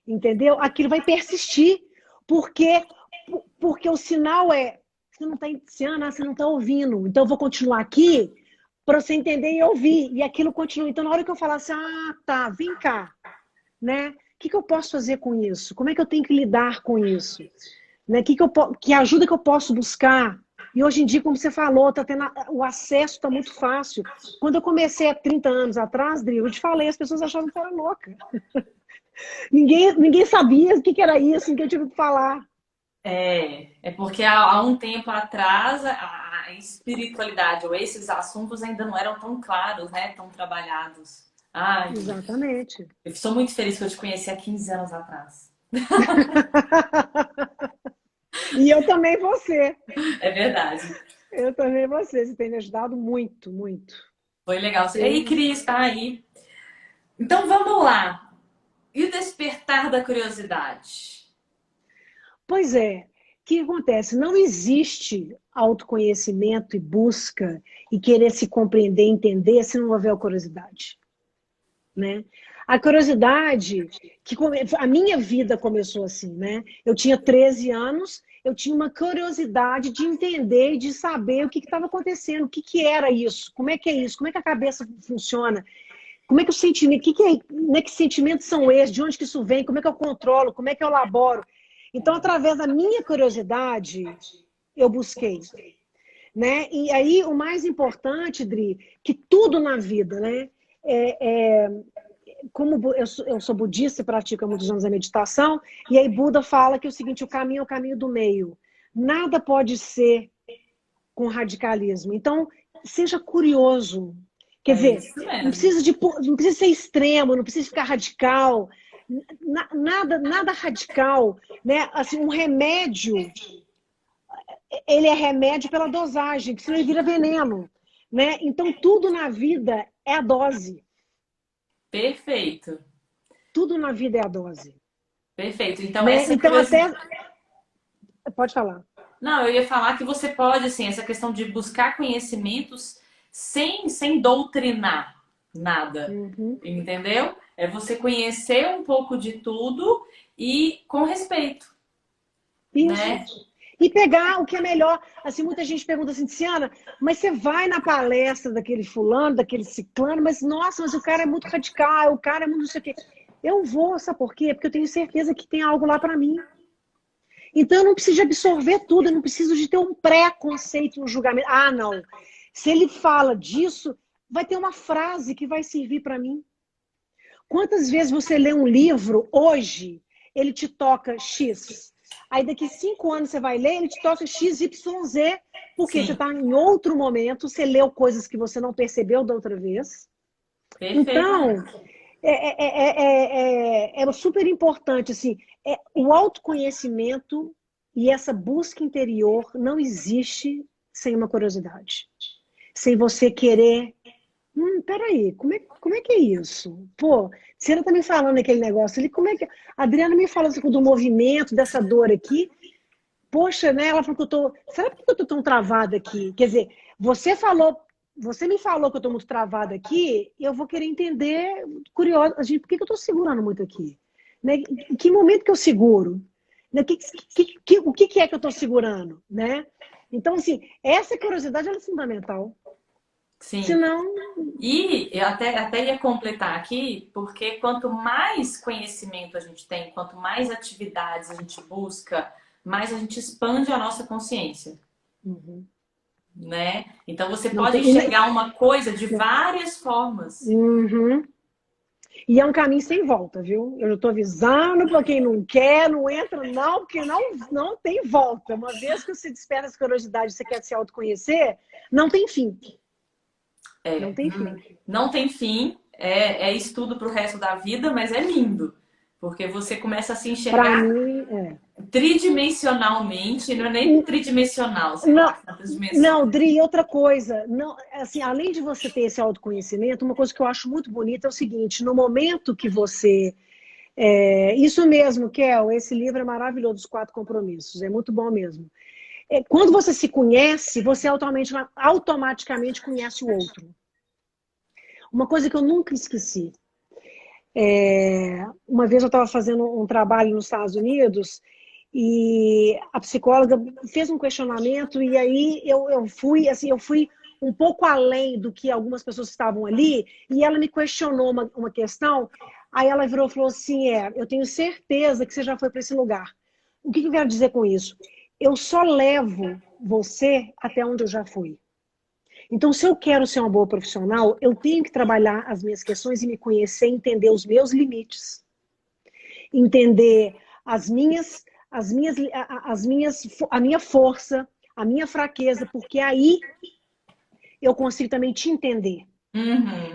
entendeu? Aquilo vai persistir. Porque, porque o sinal é: você não está você não está ouvindo. Então, eu vou continuar aqui para você entender e ouvir. E aquilo continua. Então, na hora que eu falar assim, tá, vem cá, né? O que eu posso fazer com isso? Como é que eu tenho que lidar com isso? Né? Que ajuda que eu posso buscar? E hoje em dia, como você falou, o acesso está muito fácil. Quando eu comecei há 30 anos atrás, Dri, eu te falei, as pessoas achavam que eu era louca. Ninguém sabia o que era isso, ninguém tinha que falar. É porque há um tempo atrás a espiritualidade ou esses assuntos ainda não eram tão claros, né? Tão trabalhados. Ai, Exatamente. eu sou muito feliz que eu te conheci há 15 anos atrás. E eu também você. É verdade. Eu também você. Você tem me ajudado muito, muito. Foi legal. E aí, Eu, Cris, tá aí. Então vamos lá. E o despertar da curiosidade? pois é. O que acontece? Não existe autoconhecimento e busca e querer se compreender, entender, se não houver a curiosidade, né? A curiosidade, a minha vida começou assim, né? Eu tinha 13 anos, eu tinha uma curiosidade de entender e de saber o que estava acontecendo, o que, que era isso, como é que é isso, como é que a cabeça funciona, como é que o sentimento, né, que sentimentos são esses, de onde que isso vem, como é que eu controlo, como é que eu elaboro. Então, através da minha curiosidade, eu busquei, né? E aí, o mais importante, Dri, que tudo na vida, né? É, como eu sou budista e pratico há muitos anos a meditação, e aí Buda fala que é o seguinte, o caminho é o caminho do meio. Nada pode ser com radicalismo. Então, seja curioso. Quer É dizer, isso mesmo. não precisa ser extremo, não precisa ficar radical, nada radical, né? Assim, um remédio, ele é remédio pela dosagem, que senão ele vira veneno, né? Então, tudo na vida é a dose. Perfeito. Tudo na vida é a dose. Perfeito. Então, Né? essa Então, até. curiosidade. Pode falar. Não, eu ia falar que você pode, assim, essa questão de buscar conhecimentos sem doutrinar nada. Uhum. Entendeu? É você conhecer um pouco de tudo e com respeito, Isso. né? E pegar o que é melhor. Assim, muita gente pergunta assim, Tiziana, mas você vai na palestra daquele fulano, daquele ciclano, mas nossa, mas o cara é muito radical, o cara é muito não sei o quê. Eu vou, sabe por quê? Porque eu tenho certeza que tem algo lá para mim. Então eu não preciso de absorver tudo, eu não preciso de ter um pré-conceito, um julgamento. Ah, não. Se ele fala disso, vai ter uma frase que vai servir para mim. Quantas vezes você lê um livro hoje, ele te toca X. Aí daqui 5 anos você vai ler, ele te toca X, Y, Z, porque você Sim, está em outro momento, você leu coisas que você não percebeu da outra vez. Então, perfeitamente. é super importante, assim, o autoconhecimento e essa busca interior não existe sem uma curiosidade. Sem você querer peraí, como é que é isso? Pô, você tá me falando aquele negócio ali, como é que. A Adriana me falou assim, do movimento, dessa dor aqui. Poxa, né? Ela falou que eu tô. Será que eu tô tão travada aqui? Quer dizer, você me falou que eu tô muito travada aqui, eu vou querer entender, curiosa, gente, por que eu tô segurando muito aqui? Né? Em que momento que eu seguro? Né? O que é que eu tô segurando? Né? Então, assim, essa curiosidade ela é fundamental. Sim. Senão, E eu até ia completar aqui, porque quanto mais conhecimento a gente tem, quanto mais atividades a gente busca, mais a gente expande a nossa consciência, uhum. né? Então você Não pode tem. enxergar uma coisa de várias formas. Uhum. E é um caminho sem volta, viu? Eu já estou avisando para quem não quer, não entra, não, porque não tem volta. Uma vez que você desperta essa curiosidade, você quer se autoconhecer, não tem fim. Não É, tem fim. não tem fim, é estudo para o resto da vida, mas é lindo, porque você começa a se Para enxergar mim, tridimensionalmente, não é nem tridimensional, sei lá, não, quantas dimensões. não, Dri, outra coisa, não, assim, além de você ter esse autoconhecimento, uma coisa que eu acho muito bonita é o seguinte: no momento que você isso mesmo, Kel, esse livro é maravilhoso, Os Quatro Compromissos, é muito bom mesmo. Quando você se conhece, você automaticamente conhece o outro. Uma coisa que eu nunca esqueci. Uma vez eu estava fazendo um trabalho nos Estados Unidos e a psicóloga fez um questionamento e aí eu fui assim, eu fui um pouco além do que algumas pessoas estavam ali e ela me questionou uma questão. Aí ela virou e falou assim: eu tenho certeza que você já foi para esse lugar. O que eu quero dizer com isso? Eu só levo você até onde eu já fui. Então, se eu quero ser uma boa profissional, eu tenho que trabalhar as minhas questões e me conhecer, entender os meus limites, entender a minha força, a minha fraqueza, porque aí eu consigo também te entender.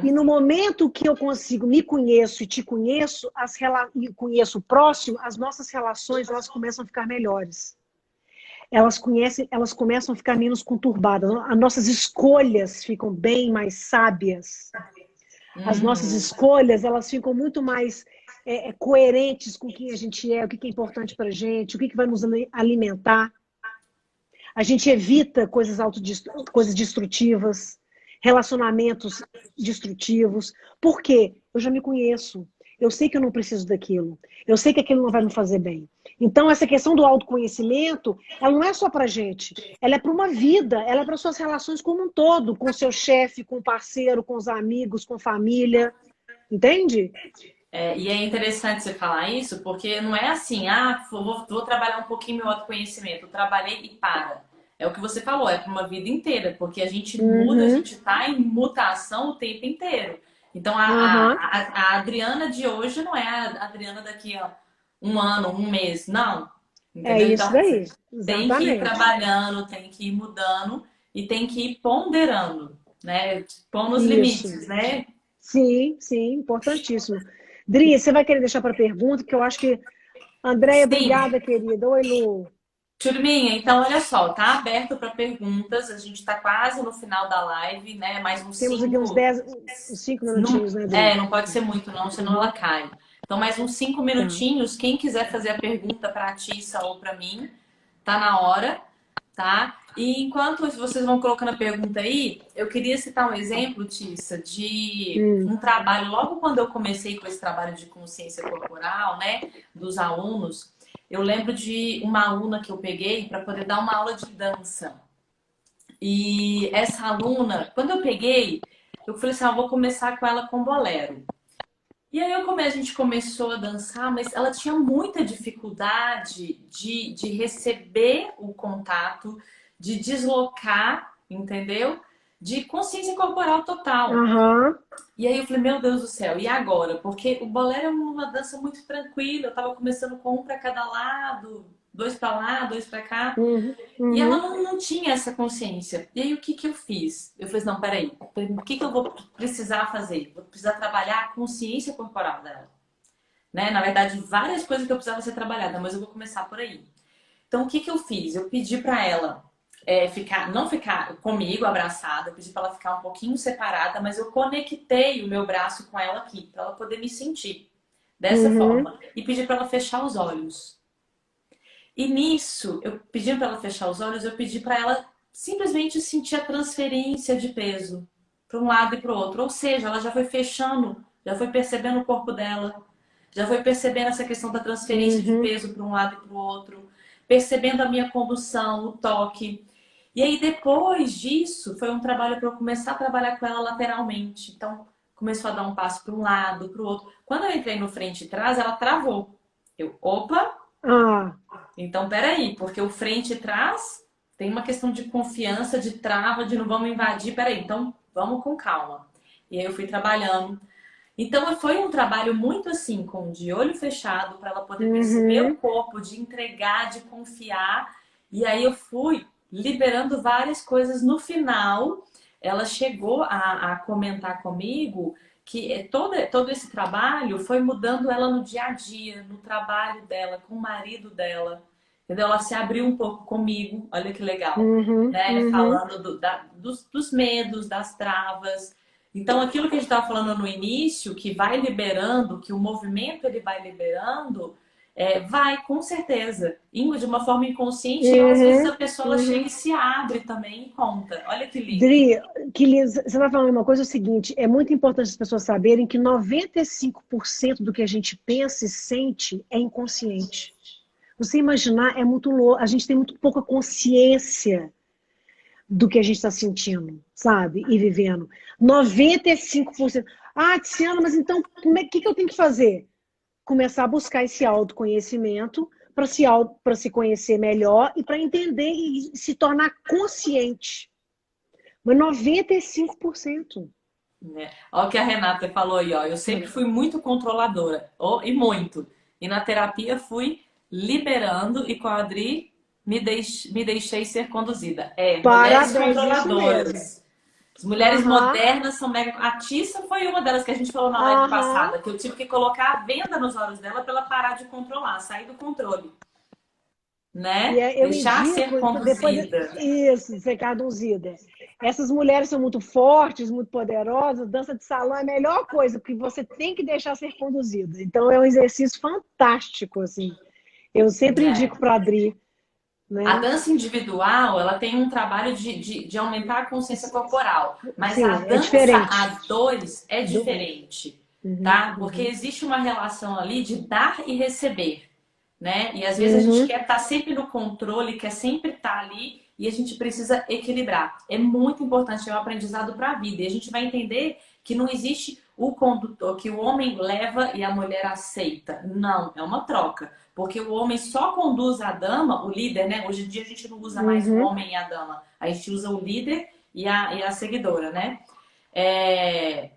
E Uhum. no momento que eu consigo, me conheço e te conheço, e conheço o próximo, as nossas relações elas começam a ficar melhores. Elas começam a ficar menos conturbadas. As nossas escolhas ficam bem mais sábias. As nossas Uhum. escolhas elas ficam muito mais coerentes com quem a gente é, o que é importante para a gente, o que vai nos alimentar. A gente evita coisas destrutivas, relacionamentos destrutivos. Por quê? Eu já me conheço. Eu sei que eu não preciso daquilo. Eu sei que aquilo não vai me fazer bem. Então, essa questão do autoconhecimento, ela não é só para gente. Ela é para uma vida. Ela é para suas relações como um todo, com o seu chefe, com o parceiro, com os amigos, com família. Entende? E é interessante você falar isso, porque não é assim, vou trabalhar um pouquinho meu autoconhecimento, eu trabalhei e para. É o que você falou, é para uma vida inteira, porque a gente muda, a Uhum, gente está em mutação o tempo inteiro. Então, uhum. a Adriana de hoje não é a Adriana daqui a um ano, um mês, não. É Entendeu? isso Então, daí. tem que ir Exatamente. trabalhando, tem que ir mudando e tem que ir ponderando, né? Pondo os Isso. limites, né? Sim, sim, importantíssimo. Dri, você vai querer deixar para pergunta, que eu acho que. Andréia, Sim, obrigada, querida. Oi, Lu. Turminha, então olha só, tá aberto para perguntas. A gente está quase no final da live, né? Mais uns Temos aqui uns 5. 10, uns 5 Não, minutinhos, né, Dri? não pode ser muito, não, senão ela Uhum, cai. Então, mais uns cinco tá. minutinhos. Quem quiser fazer a pergunta para a Tissa ou para mim, tá na hora, tá? E enquanto vocês vão colocando a pergunta aí, eu queria citar um exemplo, Tissa, de Hum, um trabalho, logo quando eu comecei com esse trabalho de consciência corporal, né, dos alunos, eu lembro de uma aluna que eu peguei para poder dar uma aula de dança. E essa aluna, quando eu peguei, eu falei assim, vou começar com ela com bolero. E aí a gente começou a dançar, mas ela tinha muita dificuldade de receber o contato, de deslocar, entendeu? De consciência corporal total. aham, E aí eu falei, meu Deus do céu, e agora? Porque o bolero é uma dança muito tranquila, eu tava começando com um para cada lado, dois para lá, dois para cá. uhum, E ela uhum, não tinha essa consciência. E aí o que que eu fiz? Eu falei, não, peraí, o que que eu vou precisar fazer? Vou precisar trabalhar a consciência corporal dela. Né? Na verdade, várias coisas que eu precisava ser trabalhada, mas eu vou começar por aí. Então, o que que eu fiz? Eu pedi para ela não ficar comigo abraçada, eu pedi para ela ficar um pouquinho separada, mas eu conectei o meu braço com ela aqui, para ela poder me sentir dessa uhum, forma. E pedi para ela fechar os olhos. E nisso, eu pedindo para ela fechar os olhos, eu pedi para ela simplesmente sentir a transferência de peso para um lado e para o outro. Ou seja, ela já foi fechando, já foi percebendo o corpo dela, já foi percebendo essa questão da transferência de uhum, peso para um lado e para o outro, percebendo a minha condução, o toque. E aí, depois disso, foi um trabalho para eu começar a trabalhar com ela lateralmente. Então, começou a dar um passo para um lado, para o outro. Quando eu entrei no frente e trás, ela travou. Opa, ah, então, peraí, porque o frente e trás tem uma questão de confiança, de trava, de não vamos invadir. Peraí, então vamos com calma. E aí eu fui trabalhando. Então foi um trabalho muito assim, com de olho fechado, para ela poder perceber o uhum, corpo, de entregar, de confiar. E aí eu fui liberando várias coisas. No final, ela chegou a comentar comigo que todo esse trabalho foi mudando ela no dia a dia, no trabalho dela, com o marido dela. Entendeu? Ela se abriu um pouco comigo, olha que legal, uhum, né? uhum. Falando dos medos, das travas. Então, aquilo que a gente estava falando no início, que vai liberando, que o movimento ele vai liberando, vai com certeza, indo de uma forma inconsciente, e às vezes Uhum, a pessoa ela chega uhum. e se abre também e conta. Olha que lindo. Dri, que você está falando uma coisa, é o seguinte, é muito importante as pessoas saberem que 95% do que a gente pensa e sente é inconsciente. Você imaginar é muito louco, a gente tem muito pouca consciência do que a gente está sentindo, sabe? E vivendo. 95%. Ah, Tiziana, mas então, o que eu tenho que fazer? Começar a buscar esse autoconhecimento para se conhecer melhor e para entender e se tornar consciente. Mas 95%. Né? Olha o que a Renata falou aí, ó. Eu sempre Olha, fui muito controladora, e muito. E na terapia fui liberando, e com a Adri me deixei ser conduzida. Mulheres parabéns, isso mesmo. controladoras. As mulheres Aham, modernas são mega. A Tissa foi uma delas que a gente falou na live aham. passada, que eu tive que colocar a venda nos olhos dela para ela parar de controlar, sair do controle, E né? eu Deixar ser indico, depois conduzida. isso, ser conduzida. Essas mulheres são muito fortes, muito poderosas. Dança de salão é a melhor coisa, porque você tem que deixar ser conduzida. Então é um exercício fantástico, assim. Eu sempre É. indico para a Adri, A né? dança individual, ela tem um trabalho de aumentar a consciência corporal, mas a Sim, é dança a diferente. dois é Do... diferente, Uhum, tá? Porque uhum, existe uma relação ali de dar e receber, né? E às vezes a gente uhum, quer estar sempre no controle, quer sempre estar ali e a gente precisa equilibrar. É muito importante, é um aprendizado para a vida. E a gente vai entender que não existe o condutor, que o homem leva e a mulher aceita. Não, é uma troca. Porque o homem só conduz a dama, o líder, né? Hoje em dia a gente não usa mais o uhum, homem e a dama. A gente usa o líder e a seguidora, né? É,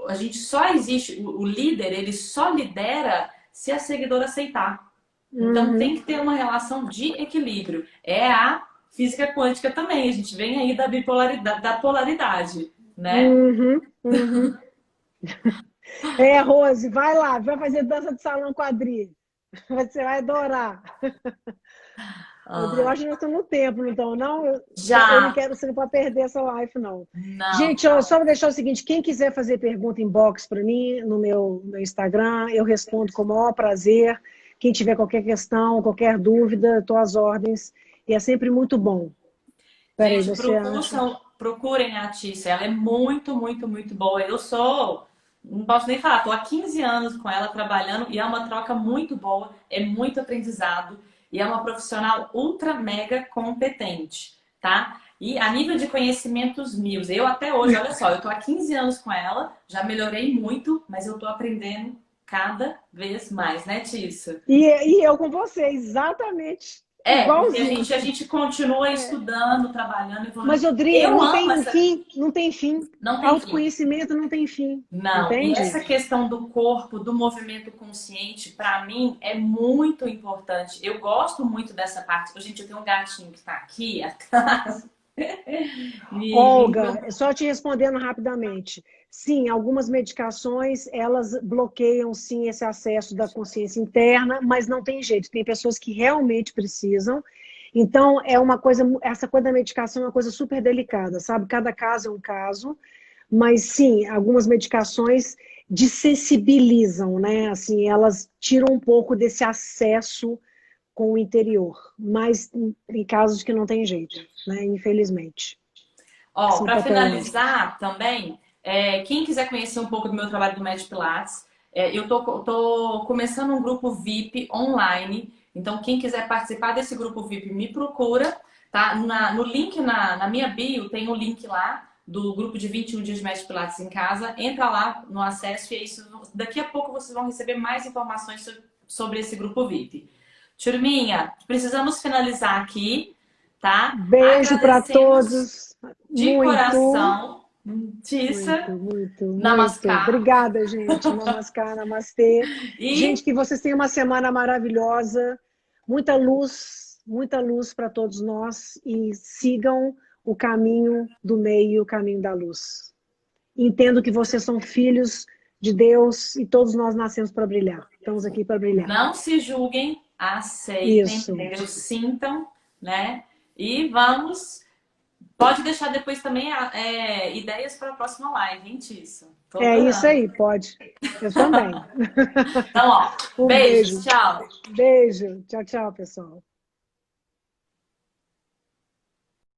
a gente só existe, o líder, ele só lidera se a seguidora aceitar. Então tem uhum, que ter uma relação de equilíbrio. É a física quântica também. A gente vem aí da bipolaridade, da polaridade, né? uhum, uhum. É, Rose, vai lá, vai fazer dança de salão com a Adri. Você vai adorar. Adri, eu Ai, acho que nós estamos no tempo, então, não? Eu não já. quero ser para perder essa live, não. Não, Gente, ó, não. só vou deixar o seguinte: quem quiser fazer pergunta inbox para mim no meu Instagram, eu respondo com o maior prazer. Quem tiver qualquer questão, qualquer dúvida, estou às ordens. E é sempre muito bom. Peraí, Gente, você acha? procurem a Tícia. Ela é muito, muito, muito boa. Eu sou, não posso nem falar, estou há 15 anos com ela trabalhando e é uma troca muito boa, é muito aprendizado e é uma profissional ultra mega competente, tá? E a nível de conhecimentos mil, eu até hoje, olha só, eu estou há 15 anos com ela, já melhorei muito, mas eu estou aprendendo cada vez mais, né, Tícia? E eu com você, exatamente É, porque igualzinho. a gente continua estudando, trabalhando, Mas, evoluindo. Odri, Eu não amo tem essa. fim, não tem fim. Não tem fim. Autoconhecimento não tem fim, Não. E entende? essa questão do corpo, do movimento consciente, para mim é muito importante. Eu gosto muito dessa parte. Gente, eu tenho um gatinho que está aqui atrás. Me Olga, só te respondendo rapidamente. Sim, algumas medicações, elas bloqueiam, sim, esse acesso da consciência interna, mas não tem jeito. Tem pessoas que realmente precisam. Então, é uma coisa, essa coisa da medicação é uma coisa super delicada, sabe? Cada caso é um caso. Mas sim, algumas medicações desensibilizam, né? Assim, elas tiram um pouco desse acesso com o interior, mas em casos que não tem jeito, né? Infelizmente. Ó, São para patológicos. finalizar também, quem quiser conhecer um pouco do meu trabalho do Med Pilates, eu tô começando um grupo VIP online. Então, quem quiser participar desse grupo VIP, me procura, tá? No link na minha bio tem um link lá do grupo de 21 dias de Med Pilates em casa. Entra lá no acesso e é isso. Daqui a pouco vocês vão receber mais informações sobre esse grupo VIP. Turminha, precisamos finalizar aqui, tá? Beijo para Agradecemos todos. de Muito, coração, Tissa, muito, muito. Namaskar. Obrigada, gente. Namaskar, namastê. Gente, E que vocês tenham uma semana maravilhosa. Muita luz para todos nós e sigam o caminho do meio, o caminho da luz. Entendo que vocês são filhos de Deus e todos nós nascemos para brilhar. Estamos aqui para brilhar. não se julguem, aceitem, Isso. entendeu? Sintam, né? E vamos. Pode deixar depois também ideias para a próxima live, hein, Tissa? Tô É isso adorando. aí, pode. Eu também. Então, ó, Um beijos, beijo. tchau. Beijo. Tchau, tchau, pessoal.